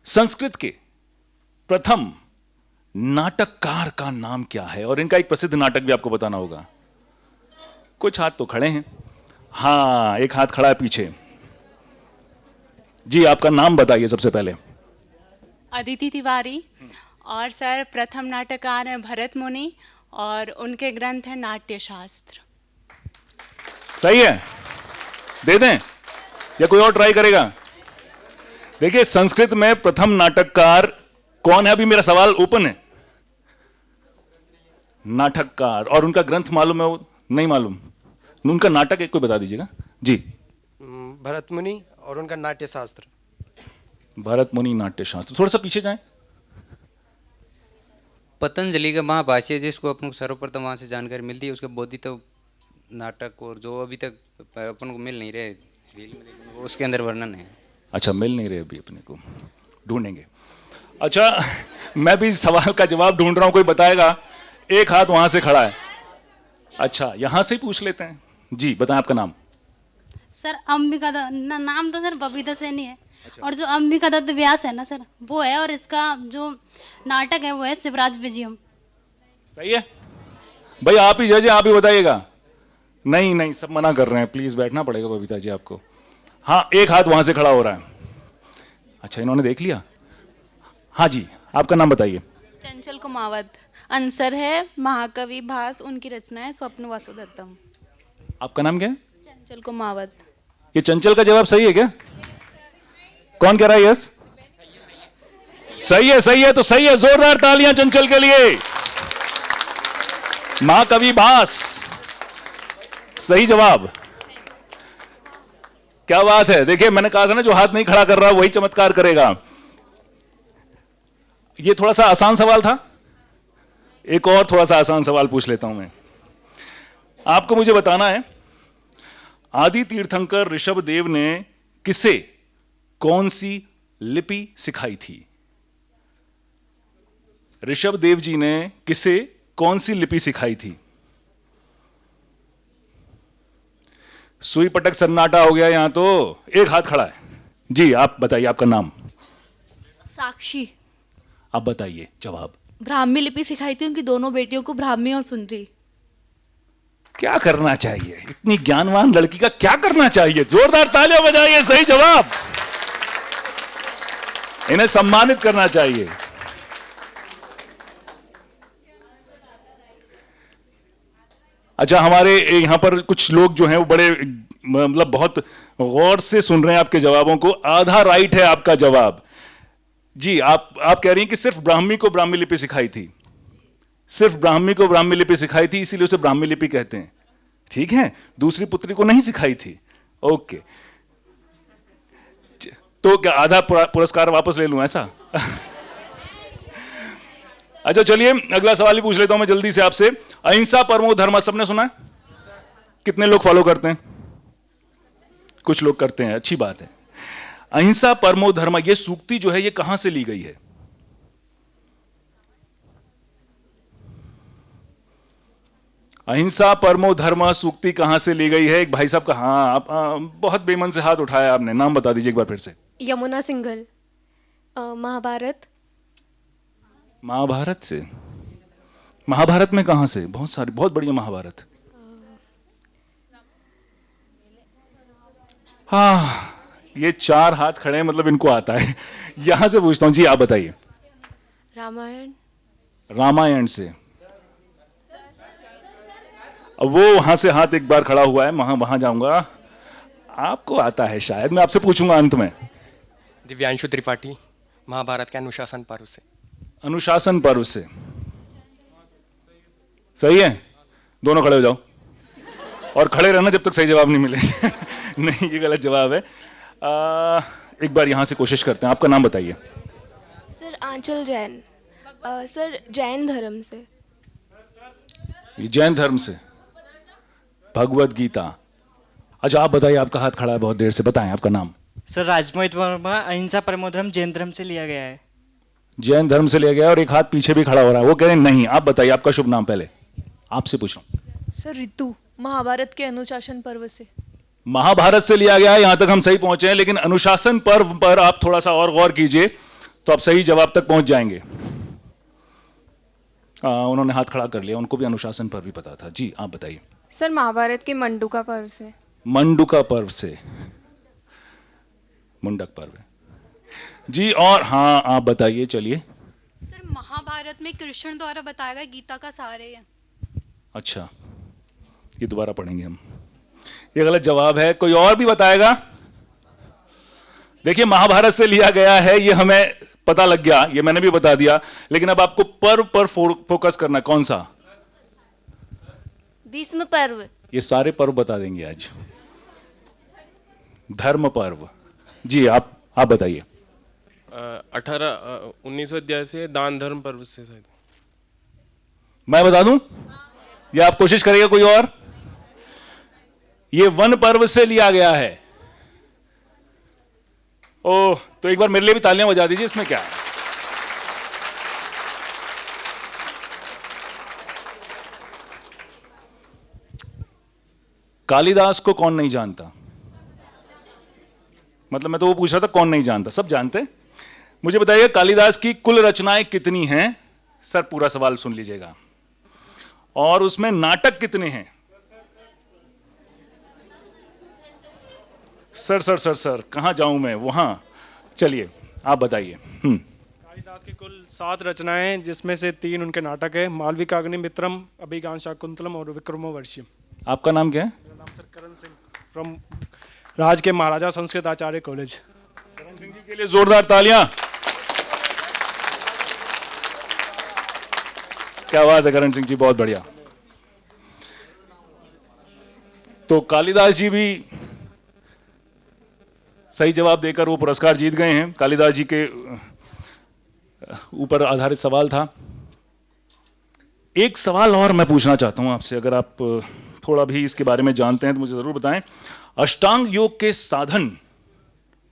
संस्कृत के प्रथम नाटककार का नाम क्या है? और इनका एक प्रसिद्ध नाटक भी आपको बताना होगा। कुछ हाथ तो खड़े हैं। हाँ, एक हाथ खड़ा है पीछे। जी, आपका नाम बताइए सबसे पहले। अदिति तिवारी। और सर, प्रथम नाटककार हैं भरत मुनि, और उनके ग्रंथ है नाट्यशास्त्र। सही है? दे दें या कोई और ट्राई करेगा? देखिए, संस्कृत में प्रथम नाटककार कौन है? अभी मेरा सवाल ओपन है। नाटककार, और उनका ग्रंथ मालूम है? वो नहीं मालूम। उनका नाटक एक कोई बता दीजिएगा। जी। भरत मुनि और उनका नाट्यशास्त्र। भरत मुनि नाट्यशास्त्र। थोड़ा सा पीछे जाएं। पतंजलि का महाभाष्य, जिसको अपन को सर्वप्रथम वहां से जानकारी मिलती है, उसके बोधित नाटक, और जो अभी तक अपन को मिल नहीं रहे, उसके अंदर वर्णन है। अच्छा, मिल नहीं रहे अभी, अपने को ढूंढेंगे। अच्छा, मैं भी सवाल का जवाब ढूंढ रहा हूं, कोई बताएगा? एक हाथ वहां से खड़ा है। अच्छा, यहां से ही पूछ लेते हैं। जी, बताएं आपका नाम। सर, अंबिका नाम तो सर बबीता सैनी है। अच्छा। और जो अंबिका दत्त व्यास है ना सर, वो है, और इसका जो नाटक है वो है शिवराज विजयम। सही है भाई? आप ही जज, आप ही बताइएगा। नहीं, सब मना कर रहे हैं। प्लीज बैठना पड़ेगा बबीता जी आपको। हाँ, एक हाथ वहां से खड़ा हो रहा है। अच्छा, इन्होंने देख लिया। हाँ जी, आपका नाम बताइए। चंचल कुमावत। आंसर है महाकवि भास, उनकी रचना है स्वप्न वासुदत्तम। आपका नाम क्या है? चंचल कुमावत। ये चंचल का जवाब सही है क्या? कौन कह रहा है यस? सही है, सही है, तो सही है। जोरदार तालियां चंचल के लिए। महाकवि भास, सही जवाब। क्या बात है। देखिए मैंने कहा था ना, जो हाथ नहीं खड़ा कर रहा वही चमत्कार करेगा। ये थोड़ा सा आसान सवाल था। एक और थोड़ा सा आसान सवाल पूछ लेता हूं मैं। आपको मुझे बताना है, आदि तीर्थंकर ऋषभ देव ने किसे कौन सी लिपि सिखाई थी? ऋषभ देव जी ने किसे कौन सी लिपि सिखाई थी? सुई पटक सन्नाटा हो गया यहां तो। एक हाथ खड़ा है जी। आप बताइए, आपका नाम? साक्षी। आप बताइए जवाब। ब्राह्मी लिपि सिखाई थी उनकी दोनों बेटियों को, ब्राह्मी और सुंदरी। क्या करना चाहिए इतनी ज्ञानवान लड़की का? क्या करना चाहिए? जोरदार तालियां बजाइए। सही जवाब। इन्हें सम्मानित करना चाहिए। अच्छा, हमारे यहाँ पर कुछ लोग जो हैं वो बड़े मतलब बहुत गौर से सुन रहे हैं आपके जवाबों को। आधा राइट है आपका जवाब जी। आप कह रही हैं कि सिर्फ ब्राह्मी को ब्राह्मी लिपि सिखाई थी। सिर्फ ब्राह्मी को ब्राह्मी लिपि सिखाई थी, इसीलिए उसे ब्राह्मी लिपि कहते हैं। ठीक है, दूसरी पुत्री को नहीं सिखाई थी। ओके, तो क्या आधा पुरस्कार वापस ले लूं ऐसा? अच्छा चलिए, अगला सवाल ही पूछ लेता हूं मैं जल्दी से आपसे। अहिंसा परमो धर्म, सबने सुना है? कितने लोग फॉलो करते हैं? कुछ लोग करते हैं, अच्छी बात है। अहिंसा परमो धर्म, ये सूक्ति जो है ये कहां से ली गई है? अहिंसा परमो धर्म सूक्ति कहां से ली गई है? एक भाई साहब का, हाँ आप बहुत बेमन से हाथ उठाया आपने। नाम बता दीजिए एक बार फिर से। यमुना सिंघल। महाभारत। महाभारत से? महाभारत में कहां से? बहुत सारी, बहुत बढ़िया महाभारत। हाँ, ये चार हाथ खड़े हैं, मतलब इनको आता है। यहां से पूछता हूं जी, आप बताइए। रामायण। रामायण से? अब वो वहां से हाथ एक बार खड़ा हुआ है, वहां जाऊंगा। आपको आता है शायद, मैं आपसे पूछूंगा अंत में। दिव्यांशु त्रिपाठी, महाभारत के अनुशासन पर्व से। अनुशासन पर्व से? सही है, दोनों खड़े हो जाओ और खड़े रहना जब तक सही जवाब नहीं मिले। नहीं, ये गलत जवाब है। एक बार यहां से कोशिश करते हैं। आपका नाम बताइए। सर आंचल जैन। सर जैन धर्म से। ये जैन धर्म से? भगवत गीता। अच्छा आप बताइए, आपका हाथ खड़ा है बहुत देर से, बताएं आपका नाम। सर राजमोहित वर्मा, अहिंसा परमो धर्म जैन धर्म से लिया गया है। जैन धर्म से लिया गया, और एक हाथ पीछे भी खड़ा हो रहा है, वो कह रहे हैं नहीं। आप बताइए, आपका शुभ नाम? पहले आपसे पूछ रहा हूं। सर ऋतु, महाभारत के अनुशासन पर्व से। महाभारत से लिया गया है, यहां तक हम सही पहुंचे हैं, लेकिन अनुशासन पर्व पर आप थोड़ा सा और गौर कीजिए तो आप सही जवाब तक पहुंच जाएंगे। उन्होंने हाथ खड़ा कर लिया, उनको भी अनुशासन पर्व भी पता था। जी आप बताइए। सर महाभारत के मंडूका पर्व से। मंडूका पर्व से? मुंडक पर्व है जी। और हाँ आप बताइए, चलिए। सर महाभारत में कृष्ण द्वारा बताया गया गीता का सार है। अच्छा, ये दोबारा पढ़ेंगे हम। ये गलत जवाब है, कोई और भी बताएगा? देखिए महाभारत से लिया गया है, ये हमें पता लग गया, ये मैंने भी बता दिया, लेकिन अब आपको पर्व पर फोकस करना है। कौन सा? भीष्म पर्व। ये सारे पर्व बता देंगे आज। धर्म पर्व जी। आप बताइए। 19 अध्याय से दान धर्म पर्व से शायद। मैं बता दूं या आप कोशिश करेगा कोई और? ये वन पर्व से लिया गया है। ओह, तो एक बार मेरे लिए भी तालियां बजा दीजिए, इसमें क्या है? कालिदास को कौन नहीं जानता? मतलब मैं तो वो पूछ रहा था कौन नहीं जानता, सब जानते हैं। मुझे बताइए कालिदास की कुल रचनाएं कितनी हैं? सर पूरा सवाल सुन लीजिएगा। और उसमें नाटक कितने हैं? सर सर सर सर कहां जाऊं मैं? वहां चलिए आप बताइए। कालिदास की कुल 7 रचनाएं, जिसमें से 3 उनके नाटक है। मालविकाग्निमित्रम, अभिज्ञान शाकुंतलम और विक्रमोर्वशीयम। आपका नाम क्या है? मेरा नाम सर करण सिंह, फ्रॉम राज के महाराजा संस्कृत आचार्य कॉलेज। करण सिंह जी के लिए जोरदार तालियां। क्या बात है करण सिंह जी, बहुत बढ़िया। तो कालिदास जी भी सही जवाब देकर वो पुरस्कार जीत गए हैं। कालिदास जी के ऊपर आधारित सवाल था। एक सवाल और मैं पूछना चाहता हूं आपसे, अगर आप थोड़ा भी इसके बारे में जानते हैं तो मुझे जरूर बताएं। अष्टांग योग के साधन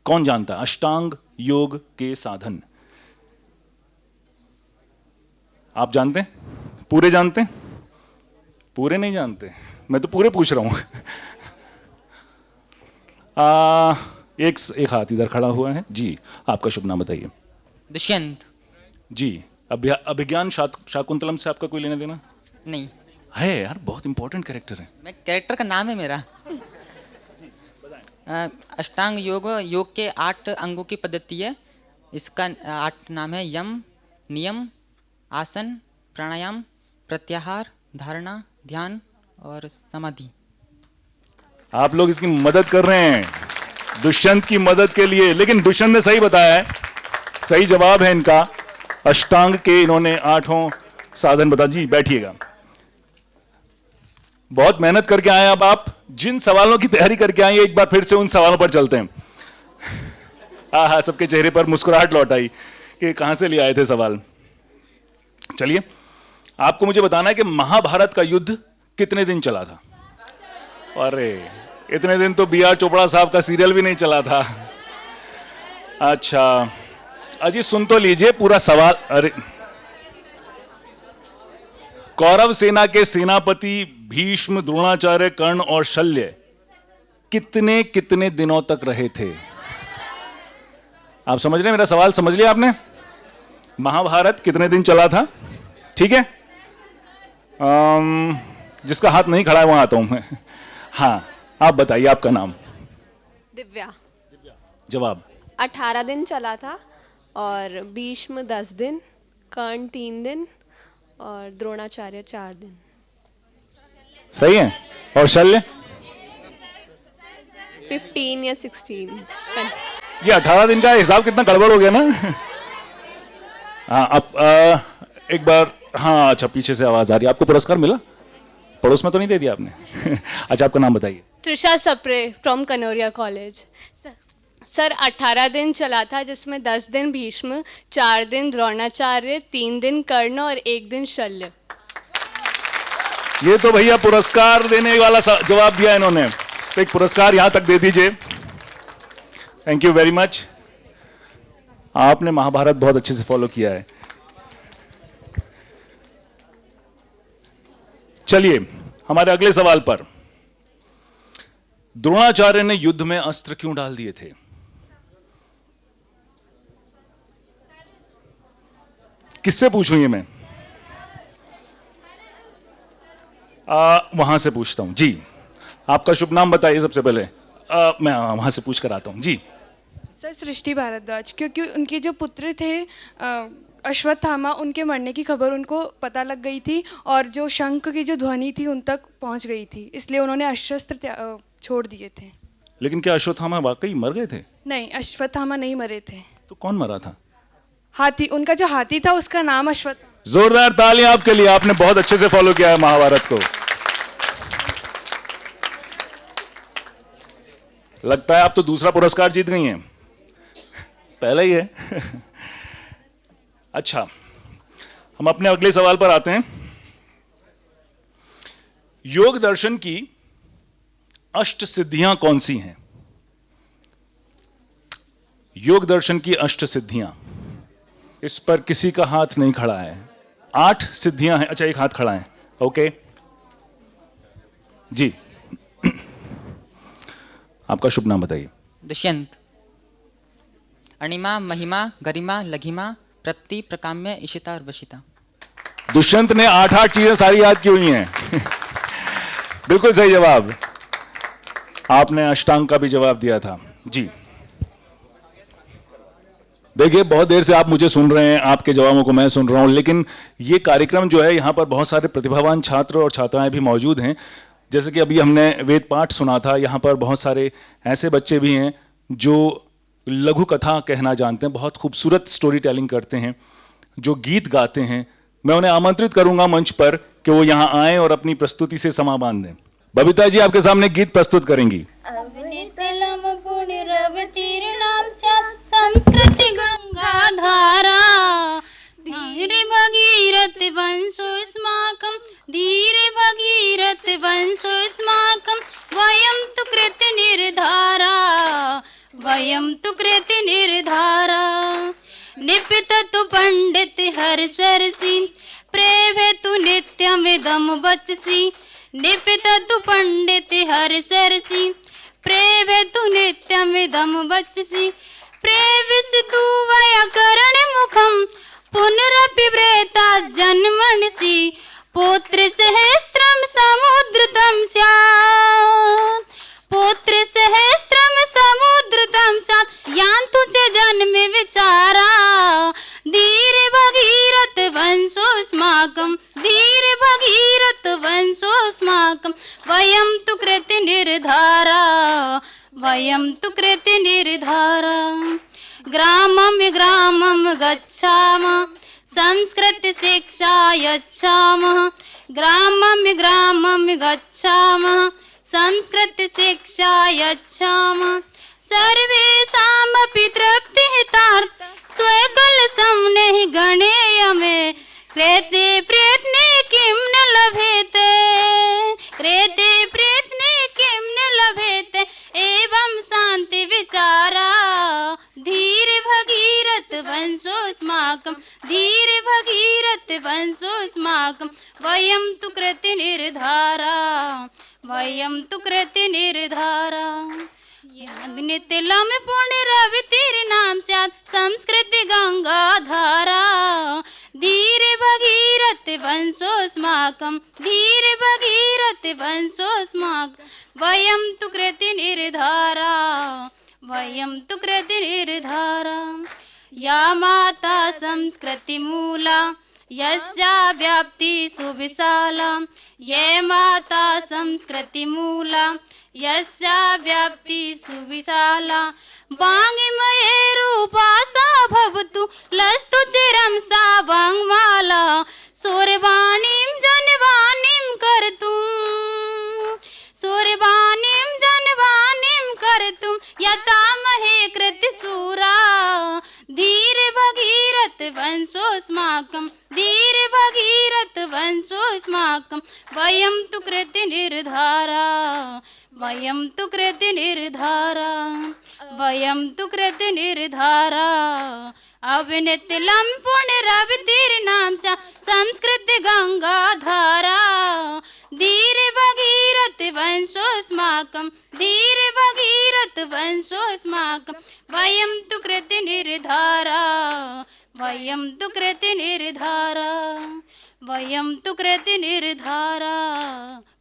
कौन जानता है? अष्टांग योग के साधन आप जानते हैं? पूरे जानते हैं? पूरे नहीं जानते? मैं तो पूरे पूछ रहा हूं। एक हाथ इधर खड़ा हुआ है जी, आपका शुभ नाम बताइए। दुष्यंत जी। अभिज्ञान शाकुंतलम से आपका कोई लेना देना नहीं है? यार बहुत इंपॉर्टेंट कैरेक्टर है। मैं कैरेक्टर का नाम है मेरा। अष्टांग योग के 8 अंगों की पद्धति है। इसका 8 नाम है: यम, नियम, आसन, प्राणायाम, प्रत्याहार, धारणा, ध्यान और समाधि। आप लोग इसकी मदद कर रहे हैं दुष्यंत की मदद के लिए, लेकिन दुष्यंत ने सही बताया है, सही जवाब है इनका। अष्टांग के इन्होंने 8 साधन बता। जी बैठिएगा, बहुत मेहनत करके आए। अब आप जिन सवालों की तैयारी करके आए एक बार फिर से उन सवालों पर चलते हैं। हाँ, सबके चेहरे पर मुस्कुराहट लौट आई कि कहां से ले आए थे सवाल। चलिए, आपको मुझे बताना है कि महाभारत का युद्ध कितने दिन चला था? अरे इतने दिन तो B.R. चोपड़ा साहब का सीरियल भी नहीं चला था। अच्छा अजी सुन तो लीजिए पूरा सवाल। अरे कौरव सेना के सेनापति भीष्म, द्रोणाचार्य, कर्ण और शल्य कितने कितने दिनों तक रहे थे? आप समझ रहे हैं मेरा सवाल? समझ लिया आपने? महाभारत कितने दिन चला था? ठीक है, जिसका हाथ नहीं खड़ा है वहां आता हूं मैं। हाँ आप बताइए, आपका नाम? दिव्या। जवाब? 18 दिन चला था और भीष्म 10 दिन, कर्ण 3 दिन और द्रोणाचार्य 4 दिन। सही है। और शल्य? 15 या 16। ये 18 दिन का हिसाब कितना गड़बड़ हो गया ना। हाँ अब एक बार, हाँ अच्छा पीछे से आवाज आ रही है। आपको पुरस्कार मिला? पड़ोस में तो नहीं दे दिया आपने? अच्छा आपका नाम बताइए। Trisha Sapre from Kanauria college. Sir 18 दिन चला था, जिसमें 10 दिन भीष्म, 4 दिन द्रोणाचार्य, 3 दिन कर्ण और 1 दिन शल्य। ये तो भैया पुरस्कार देने वाला जवाब दिया इन्होंने, तो एक पुरस्कार यहां तक दे दीजिए। Thank you very much. आपने महाभारत बहुत अच्छे से फॉलो किया है। चलिए हमारे अगले सवाल पर। द्रोणाचार्य ने युद्ध में अस्त्र क्यों डाल दिए थे? किससे पूछूं ये मैं? वहां से पूछता हूं। जी आपका शुभ नाम बताइए सबसे पहले। मैं वहां से पूछ कर आता हूं। जी सर सृष्टि भारद्वाज, क्योंकि उनके जो पुत्र थे अश्वत्थामा, उनके मरने की खबर उनको पता लग गई थी और जो शंख की जो ध्वनि थी उन तक पहुंच गई थी, इसलिए उन्होंने अस्त्र छोड़ दिए थे। लेकिन क्या अश्वत्थामा वाकई मर गए थे? नहीं, अश्वत्थामा नहीं मरे थे। तो कौन मरा था? हाथी, उनका जो हाथी था उसका नाम अश्वत्थामा। जोरदार तालियां आपके लिए, आपने बहुत अच्छे से फॉलो किया है महाभारत को। लगता है आप तो दूसरा पुरस्कार जीत गई हैं। पहला ही है। अच्छा हम अपने अगले सवाल पर आते हैं। योग दर्शन की अष्ट सिद्धियां कौन सी हैं? योग दर्शन की अष्ट सिद्धियां, इस पर किसी का हाथ नहीं खड़ा है। 8 सिद्धियां हैं। अच्छा एक हाथ खड़ा है, ओके जी। आपका शुभ नाम बताइए। दुष्यंत। अणिमा, महिमा, गरिमा, लघिमा, प्रति, प्रकाम्य, इशिता और वशिता। दुष्यंत ने 8 चीजें सारी याद की हुई हैं। बिल्कुल सही जवाब। आपने अष्टांग का भी जवाब दिया था। जी देखिए बहुत देर से आप मुझे सुन रहे हैं, आपके जवाबों को मैं सुन रहा हूं, लेकिन ये कार्यक्रम जो है यहाँ पर बहुत सारे प्रतिभावान छात्र और छात्राएं भी मौजूद हैं। जैसे कि अभी हमने वेद पाठ सुना था, यहाँ पर बहुत सारे ऐसे बच्चे भी हैं जो लघु कथा कहना जानते हैं, बहुत खूबसूरत स्टोरी टेलिंग करते हैं, जो गीत गाते हैं, मैं उन्हें आमंत्रित करूंगा मंच पर कि वो यहाँ आए और अपनी प्रस्तुति से समा बांध दें। बबीता जी आपके सामने गीत प्रस्तुत करेंगी। संस्कृति गंगा धारा धीरे भगीरथ वंशो स्माकं धीरे भगीरथ वंशो स्माकं वयं तु कृत निर्धारा वयं तु कृत निर्धारा निपित तु पंडित हर सरसी प्रेभे तु नित्यम विदम वचसी निपित तु पंडित हर सरसी प्रेभे तु नित्यम विदम वचसी प्रेविस तु वैयाकरण मुखम पुनरपि व्रेता जन्मनसि पुत्र सहस्त्रम समुद्रतम स्यात् पुत्र सहस्त्रम समुद्रतम स्यात् यान्तु च जन्म विचारा धीर भगीरथ वंशोऽस्माकं धीर भगीरथ वंशोऽस्माकं वयं तु कृत निर्धारा वयं तु कृत निर्धारा ग्रामं ग्रामं गच्छामः संस्कृत शिक्षा यच्छामः ग्रामं ग्रामं गच्छामः संस्कृत शिक्षा यच्छामः सर्वेषामपि तृप्तिहितार्थ स्वकलशं नहि गणेयमे कृते प्रयत्ने किं न लभेते कृते प्रयत्ने किं न लभेते एवं शांति विचारा धीर भगीरथ वंशोऽस्माकं धीर भगीरथ वंशोऽस्माकं वयं तु कृत निर्धारा वयं तु कृत निर्धारा नित्यलम पुण्य रवि तेरे नाम स्यात् संस्कृति गंगा धारा धीर भगीरथ वंशोऽस्माकं धीर भगीरथ वंशोऽस्माकं वयं तु कृत निर्धारा वयं तु कृत निर्धारा या माता संस्कृति मूला यस्या व्याप्ति सुविशाला ये माता संस्कृति मूला यस्या व्याप्ति सुविशाला वाङ्मये रूपा सा भवतु लस्तु चिरं सा वाङ्माला सुरवाणीं जनवाणीं कर्तुं सुरवाणीं जनवाणीं कर्तुं यथा महे कृतशूरा धीर भगीरथ वंशोऽस्माकं धीर भगीरथ वंशोऽस्माकं वयं तु कृत निर्धारा वयं तु कृत निर्धारा वयं तु कृत निर्धारा अविनितलं पुण्य रवि तेरे नाम सा संस्कृत गंगा धारा धीर भगीरथ वंशोऽस्माकं धीर भगीरथ वंशोऽस्माकं वयं तु कृत निर्धारा वयं तु कृत निर्धारा वयं तु कृत निर्धारा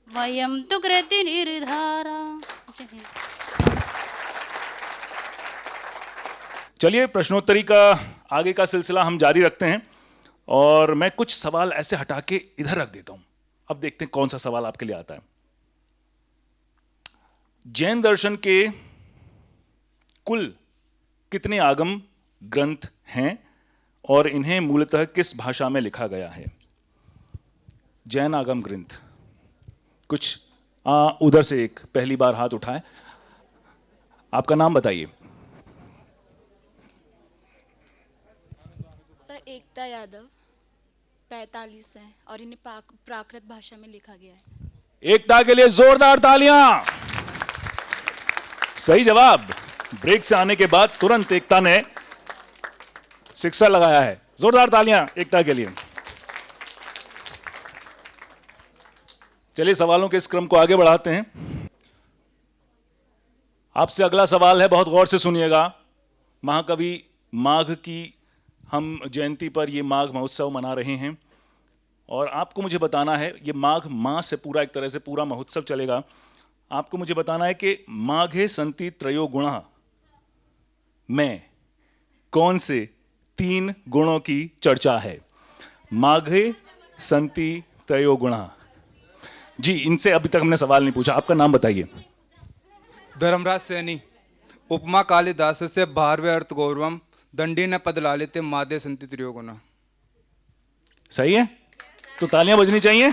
वयं तु कृत निर्धारा। चलिए प्रश्नोत्तरी का आगे का सिलसिला हम जारी रखते हैं और मैं कुछ सवाल ऐसे हटा के इधर रख देता हूं। अब देखते हैं कौन सा सवाल आपके लिए आता है। जैन दर्शन के कुल कितने आगम ग्रंथ हैं और इन्हें मूलतः किस भाषा में लिखा गया है? जैन आगम ग्रंथ कुछ उधर से एक पहली बार हाथ उठाए, आपका नाम बताइए। सर एकता यादव 45 है और इन्हें प्राकृत भाषा में लिखा गया है। एकता के लिए जोरदार तालियां। सही जवाब। ब्रेक से आने के बाद तुरंत एकता ने सिक्सर लगाया है। जोरदार तालियां एकता के लिए। चलिए सवालों के इस क्रम को आगे बढ़ाते हैं। आपसे अगला सवाल है, बहुत गौर से सुनिएगा। महाकवि माघ की हम जयंती पर ये माघ महोत्सव मना रहे हैं और आपको मुझे बताना है, ये माघ माह से पूरा एक तरह से पूरा महोत्सव चलेगा। आपको मुझे बताना है कि माघे संति त्रयो गुणः में कौन से 3 गुणों की चर्चा है? माघे संति त्रयो गुणः। जी, इनसे अभी तक हमने सवाल नहीं पूछा, आपका नाम बताइए। धर्मराज सैनी। उपमा कालिदास से भारवे अर्थ गौरवम दंडी न पद लालिते मादे संति त्रयो गुणः। सही है, तो तालियां बजनी चाहिए।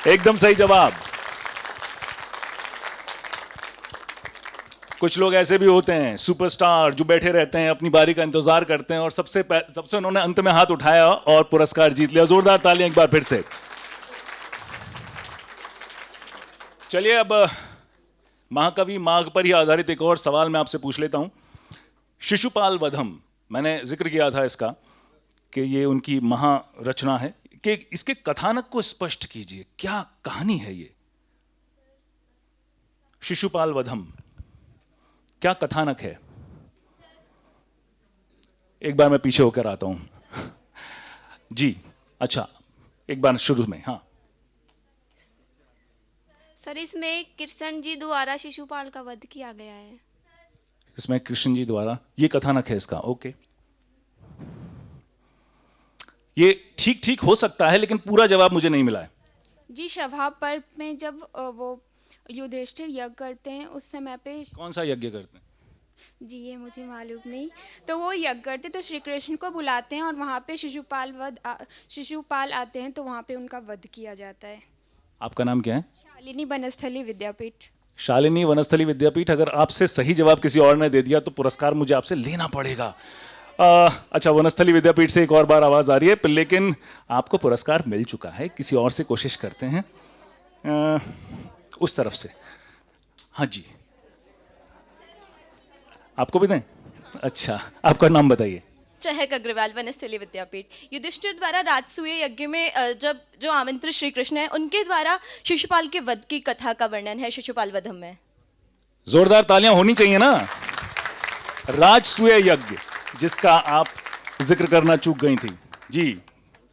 एकदम सही जवाब। कुछ लोग ऐसे भी होते हैं सुपरस्टार जो बैठे रहते हैं, अपनी बारी का इंतजार करते हैं, और सबसे उन्होंने अंत में हाथ उठाया और पुरस्कार जीत लिया। जोरदार तालियां एक बार फिर से। चलिए अब महाकवि माघ पर ही आधारित एक और सवाल मैं आपसे पूछ लेता हूं। शिशुपाल वधम, मैंने जिक्र किया था इसका कि ये उनकी महारचना है, कि इसके कथानक को स्पष्ट कीजिए, क्या कहानी है ये? शिशुपाल वधम क्या कथानक है? एक बार मैं पीछे होकर आता हूं। जी अच्छा, एक बार शुरू में। हाँ सर, इसमें कृष्ण जी द्वारा शिशुपाल का वध किया गया है। इसमें कृष्ण जी द्वारा, ये कथानक है इसका। ओके, ये ठीक ठीक हो सकता है, लेकिन पूरा जवाब मुझे नहीं मिला है। जी, सभा पर्व में जब वो युधिष्ठिर यज्ञ करते हैं उस समय पे। कौन सा यज्ञ करते हैं? जी ये मुझे मालूम नहीं। तो वो यज्ञ करते तो श्री कृष्ण को बुलाते हैं और वहाँ पे शिशुपाल आते हैं, तो वहाँ पे उनका वध किया जाता है। आपका नाम क्या है? शालिनी वनस्थली विद्यापीठ। शालिनी वनस्थली विद्यापीठ। अगर आपसे सही जवाब किसी और ने दे दिया तो पुरस्कार मुझे आपसे लेना पड़ेगा। अच्छा, वनस्थली विद्यापीठ से एक और बार आवाज आ रही है, लेकिन आपको पुरस्कार मिल चुका है। किसी और से कोशिश करते हैं, उस तरफ से। हाँ जी, आपको भी दें? अच्छा, आपका नाम बताइए। चहक अग्रवाल, वनस्थली विद्यापीठ। युधिष्ठिर द्वारा राजसूय यज्ञ में जब जो आमंत्रित श्री कृष्ण है, उनके द्वारा शिशुपाल के वध की कथा का वर्णन है शिशुपाल वधम में। जोरदार तालियां होनी चाहिए ना। राजसूय यज्ञ जिसका आप जिक्र करना चूक गई थी। जी,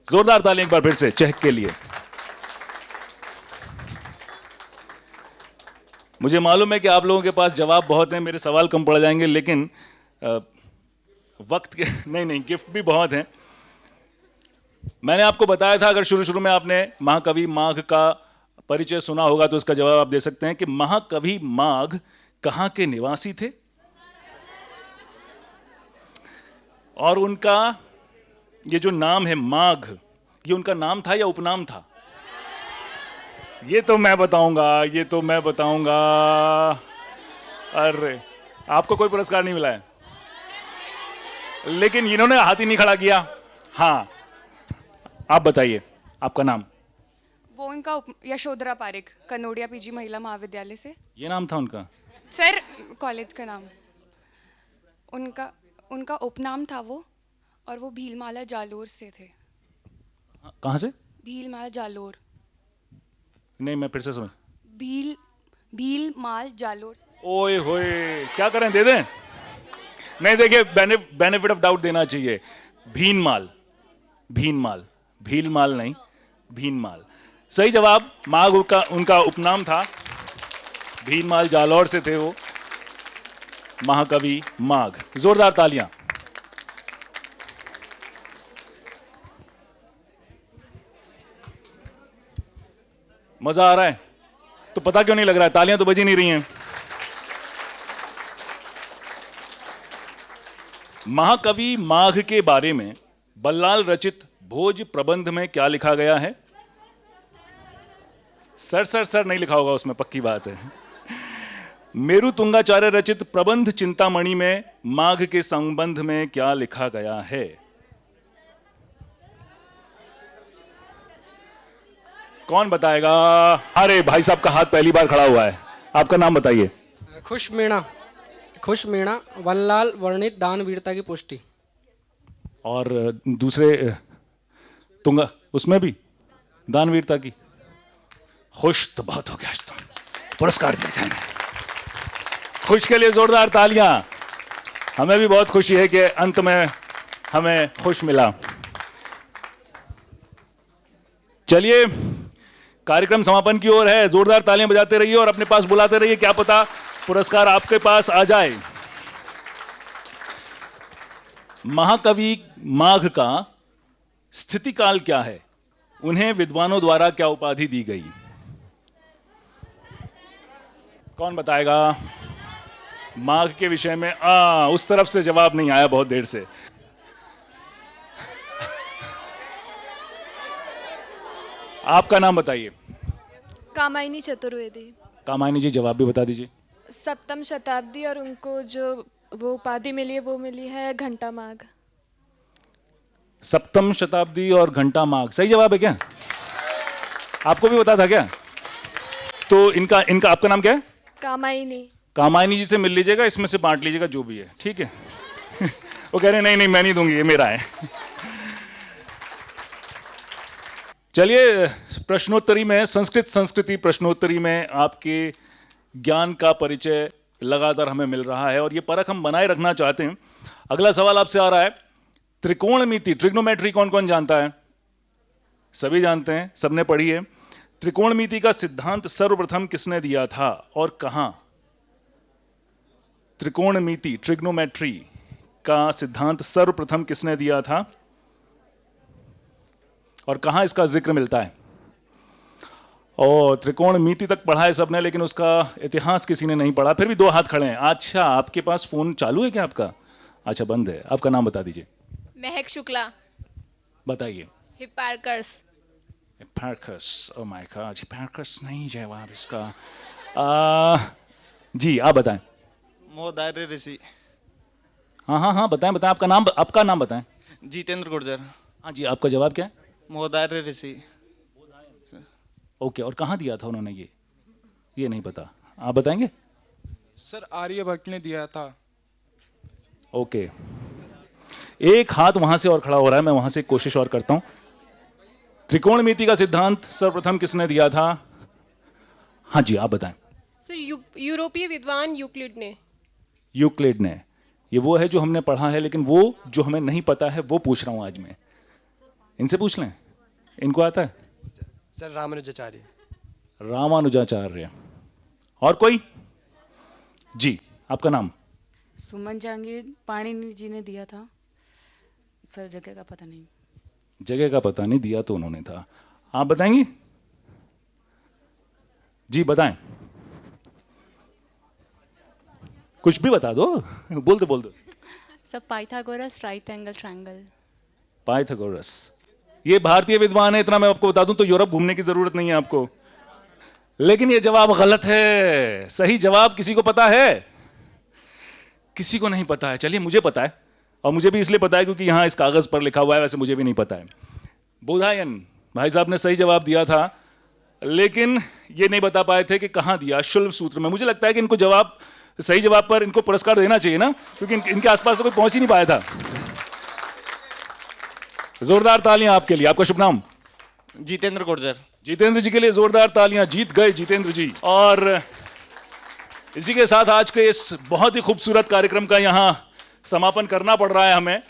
जोरदार तालियां एक बार फिर से चहक के लिए। मुझे मालूम है कि आप लोगों के पास जवाब बहुत हैं, मेरे सवाल कम पड़ जाएंगे, लेकिन वक्त के नहीं, गिफ्ट भी बहुत हैं। मैंने आपको बताया था, अगर शुरू में आपने महाकवि माघ का परिचय सुना होगा तो इसका जवाब आप दे सकते हैं कि महाकवि माघ कहाँ के निवासी थे और उनका ये जो नाम है माघ, ये उनका नाम था या उपनाम था? ये तो मैं बताऊंगा। अरे, आपको कोई पुरस्कार नहीं मिला है, लेकिन इन्होंने हाथ ही नहीं खड़ा किया। हाँ, आप बताइए आपका नाम। वो उनका यशोधरा पारिक, कनोडिया पीजी महिला महाविद्यालय से। ये नाम था उनका? सर, कॉलेज का नाम। उनका उपनाम था वो, और वो भीलमाला जालोर से थे। कहाँ से? भीलमाला जालोर। नहीं, मैं फिर से समझ। भीलमाल जालोर। ओए होए, क्या करें, दे दें? नहीं, देखिए, बेनिफिट ऑफ डाउट देना चाहिए। भीलमाल नहीं, भीलमाल सही जवाब। माघ उनका उपनाम था, भीलमाल जालौर से थे वो, महाकवि माघ। जोरदार तालियां। मजा आ रहा है? तो पता क्यों नहीं लग रहा है? तालियां तो बजी नहीं रही हैं। महाकवि माघ के बारे में बल्लाल रचित भोज प्रबंध में क्या लिखा गया है? सर नहीं लिखा होगा उसमें, पक्की बात है। मेरु तुंगाचार्य रचित प्रबंध चिंतामणि में माघ के संबंध में क्या लिखा गया है? कौन बताएगा? अरे भाई साहब का हाथ पहली बार खड़ा हुआ है। आपका नाम बताइए। खुश मीणा वल्लाल वर्णित दान वीरता की पुष्टि। और दूसरे तुंगा, उसमें भी दान वीरता की। खुश तो बहुत हो गया, आज तो पुरस्कार मिल जाएंगे। खुश के लिए जोरदार तालियां। हमें भी बहुत खुशी है कि अंत में हमें खुश मिला। चलिए, कार्यक्रम समापन की ओर है। जोरदार तालियां बजाते रहिए और अपने पास बुलाते रहिए, क्या पता पुरस्कार आपके पास आ जाए। महाकवि माघ का स्थिति काल क्या है? उन्हें विद्वानों द्वारा क्या उपाधि दी गई? कौन बताएगा? माघ के विषय में उस तरफ से जवाब नहीं आया बहुत देर से। आपका नाम बताइए। कामायनी चतुर्वेदी। कामायनी जी जवाब भी बता दीजिए। सप्तम शताब्दी और उनको जो वो उपाधि मिली है वो मिली है घंटा माग। सप्तम शताब्दी और घंटा माग सही जवाब है क्या? आपको भी पता था क्या? तो इनका आपका नाम क्या है? कामायनी। कामायनी जी से मिल लीजिएगा, इसमें से बांट लीजिएगा जो भी है, ठीक है? वो कह रहे नहीं नहीं मैं नहीं दूंगी, ये मेरा है। चलिए प्रश्नोत्तरी में, संस्कृत संस्कृति प्रश्नोत्तरी में आपके ज्ञान का परिचय लगातार हमें मिल रहा है और ये परख हम बनाए रखना चाहते हैं। अगला सवाल आपसे आ रहा है, त्रिकोणमिति, ट्रिग्नोमेट्री कौन कौन जानता है? सभी जानते हैं, सबने पढ़ी है। त्रिकोणमिति का सिद्धांत सर्वप्रथम किसने दिया था और कहां? त्रिकोणमिति, ट्रिग्नोमेट्री का सिद्धांत सर्वप्रथम किसने दिया था और कहां इसका जिक्र मिलता है? और त्रिकोणमिति तक पढ़ा है सबने, लेकिन उसका इतिहास किसी ने नहीं पढ़ा। फिर भी 2 हाथ खड़े हैं। अच्छा, आपके पास फोन चालू है क्या आपका? अच्छा, बंद है। आपका नाम बता दीजिए। महक शुक्ला। बताइए। हिप्पारकस। हिप्पारकस, ओह माय गॉड, हिप्पारकस नहीं जवाब इसका। जी आप बताएं। मोहदार ऋषि। हाँ बताएं आपका नाम बताएं। जितेंद्र गुर्जर। हाँ जी, आपका जवाब क्या है? मोहदार ऋषि। ओके, और कहाँ दिया था उन्होंने? ये नहीं पता, आप बताएंगे? सर आर्यभट्ट ने दिया था। ओके, एक हाथ वहां से और खड़ा हो रहा है, मैं वहां से कोशिश और करता हूं। त्रिकोणमिति का सिद्धांत सर्वप्रथम किसने दिया था? हाँ जी, आप बताएं। सर यूरोपीय विद्वान यूक्लिड ने। यूक्लिड ने, ये वो है जो हमने पढ़ा है, लेकिन वो जो हमें नहीं पता है वो पूछ रहा हूं आज मैं। इनसे पूछ लें, इनको आता है? सर रामानुजाचार्य। रामानुजाचार्य। और कोई? जी, आपका नाम? सुमन जहांगीर, पाणिनि जी ने दिया था। सर जगह का पता नहीं। जगह का पता नहीं, दिया तो उन्होंने था। आप बताएंगे? जी बताएं, कुछ भी बता दो, बोल दो। सब Pythagoras, right angle triangle. Pythagoras, ये भारतीय विद्वान है, इतना मैं आपको बता दूं, तो यूरोप घूमने की जरूरत नहीं है आपको। लेकिन ये जवाब गलत है। सही जवाब किसी को पता है? किसी को नहीं पता है। चलिए, मुझे पता है, और मुझे भी इसलिए पता है क्योंकि यहां इस कागज पर लिखा हुआ है, वैसे मुझे भी नहीं पता है। बोधायन भाई साहब ने सही जवाब दिया था, लेकिन ये नहीं बता पाए थे कि कहां दिया। शुल्ब सूत्र में। मुझे लगता है कि इनको सही जवाब पर इनको पुरस्कार देना चाहिए ना, क्योंकि इनके आसपास तो कोई पहुंच ही नहीं पाया था। जोरदार तालियां आपके लिए। आपका शुभ नाम? जितेंद्र गुर्जर। जितेंद्र जी के लिए जोरदार तालियां। जीत गए जितेंद्र जी। और इसी के साथ आज के इस बहुत ही खूबसूरत कार्यक्रम का यहां समापन करना पड़ रहा है हमें,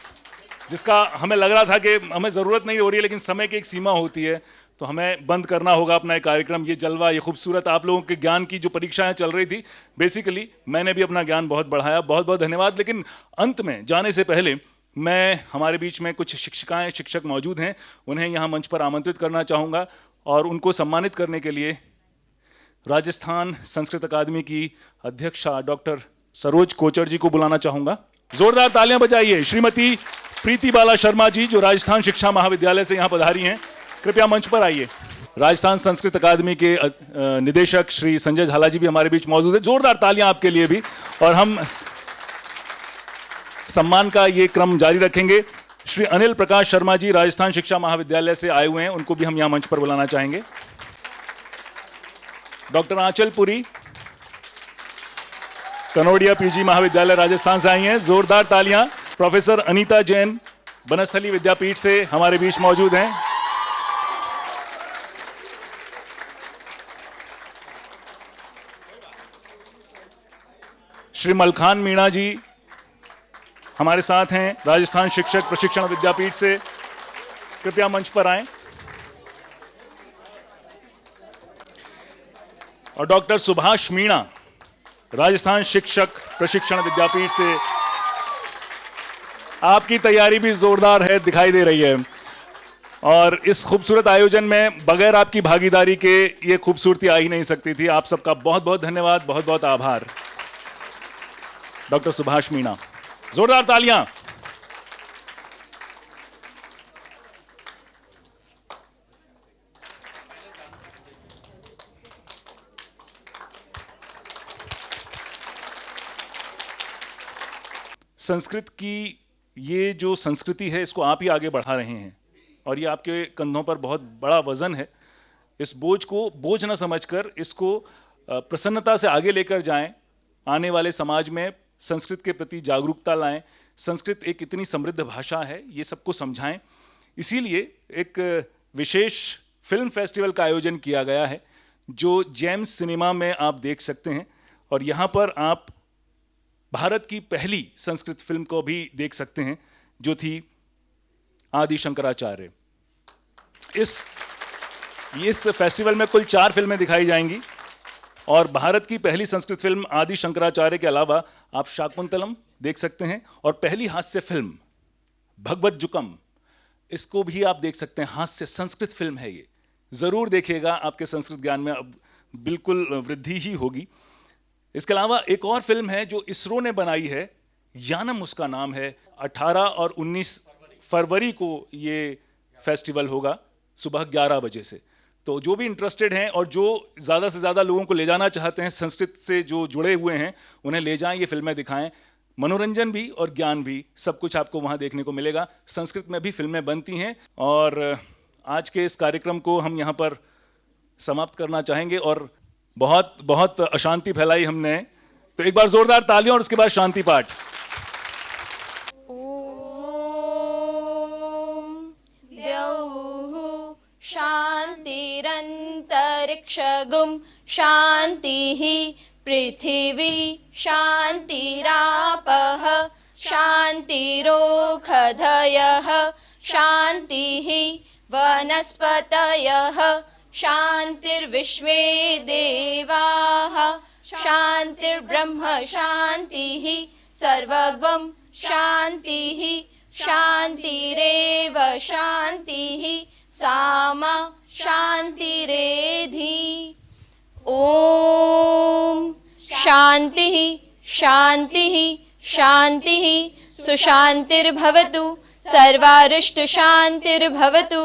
जिसका हमें लग रहा था कि हमें ज़रूरत नहीं हो रही है, लेकिन समय की एक सीमा होती है, तो हमें बंद करना होगा अपना एक कार्यक्रम। ये जलवा, ये खूबसूरत आप लोगों के ज्ञान की जो परीक्षाएं चल रही थी, बेसिकली मैंने भी अपना ज्ञान बहुत बढ़ाया। बहुत बहुत धन्यवाद। लेकिन अंत में जाने से पहले मैं, हमारे बीच में कुछ शिक्षिकाएं शिक्षक मौजूद हैं, उन्हें यहाँ मंच पर आमंत्रित करना चाहूँगा और उनको सम्मानित करने के लिए राजस्थान संस्कृत अकादमी की अध्यक्षा डॉक्टर सरोज कोचर जी को बुलाना चाहूँगा। जोरदार तालियां बजाइए। श्रीमती प्रीति बाला शर्मा जी, जो राजस्थान शिक्षा महाविद्यालय से यहाँ पधारी हैं, कृपया मंच पर आइए। राजस्थान संस्कृत अकादमी के निदेशक श्री संजय झाला जी भी हमारे बीच मौजूद है। जोरदार तालियां आपके लिए भी। और हम सम्मान का ये क्रम जारी रखेंगे। श्री अनिल प्रकाश शर्मा जी राजस्थान शिक्षा महाविद्यालय से आए हुए हैं, उनको भी हम यहाँ मंच पर बुलाना चाहेंगे। डॉक्टर आंचल पुरी, कनोडिया पीजी महाविद्यालय राजस्थान से आई हैं। जोरदार तालियां। प्रोफेसर अनीता जैन बनस्थली विद्यापीठ से हमारे बीच मौजूद हैं। श्री मलखान मीणा जी हमारे साथ हैं, राजस्थान शिक्षक प्रशिक्षण विद्यापीठ से, कृपया मंच पर आएं। और डॉक्टर सुभाष मीणा, राजस्थान शिक्षक प्रशिक्षण विद्यापीठ से। आपकी तैयारी भी जोरदार है, दिखाई दे रही है। और इस खूबसूरत आयोजन में बगैर आपकी भागीदारी के ये खूबसूरती आ ही नहीं सकती थी। आप सबका बहुत बहुत धन्यवाद, बहुत बहुत आभार। डॉक्टर सुभाष मीणा, जोरदार तालियां। संस्कृत की ये जो संस्कृति है इसको आप ही आगे बढ़ा रहे हैं और ये आपके कंधों पर बहुत बड़ा वजन है। इस बोझ को बोझ न समझकर इसको प्रसन्नता से आगे लेकर जाएं, आने वाले समाज में संस्कृत के प्रति जागरूकता लाएं। संस्कृत एक इतनी समृद्ध भाषा है, ये सबको समझाएं। इसीलिए एक विशेष फिल्म फेस्टिवल का आयोजन किया गया है जो जेम्स सिनेमा में आप देख सकते हैं और यहाँ पर आप भारत की पहली संस्कृत फिल्म को भी देख सकते हैं जो थी आदि शंकराचार्य। इस फेस्टिवल में कुल 4 फिल्में दिखाई जाएंगी और भारत की पहली संस्कृत फिल्म आदि शंकराचार्य के अलावा आप शाकुंतलम देख सकते हैं और पहली हास्य फिल्म भगवद्जुकम, इसको भी आप देख सकते हैं। हास्य संस्कृत फिल्म है ये, ज़रूर देखिएगा, आपके संस्कृत ज्ञान में अब बिल्कुल वृद्धि ही होगी। इसके अलावा एक और फिल्म है जो इसरो ने बनाई है, यानम उसका नाम है। 18 और 19 फरवरी को ये फेस्टिवल होगा सुबह 11 बजे से। तो जो भी इंटरेस्टेड हैं और जो ज़्यादा से ज़्यादा लोगों को ले जाना चाहते हैं, संस्कृत से जो जुड़े हुए हैं, उन्हें ले जाएं, ये फिल्में दिखाएं। मनोरंजन भी और ज्ञान भी सब कुछ आपको वहाँ देखने को मिलेगा। संस्कृत में भी फिल्में बनती हैं और आज के इस कार्यक्रम को हम यहाँ पर समाप्त करना चाहेंगे। और बहुत बहुत अशांति फैलाई हमने, तो एक बार जोरदार तालियां और उसके बाद शांति पाठ। शांतिरंतरिक्षगुम शांतिः पृथिवी शांतिरापः शांतिरोषधयः शांतिः वनस्पतयः शांतिर्विश्वे देवाः शांतिर्ब्रह्म शांतिः सर्वगं शांतिः शांतिरेव शांतिः सामा शांतिरेधि। ओम शांतिः शांतिः शांतिः सुशांतिर्भवतु सर्वारिष्ट शांतिर्भवतु।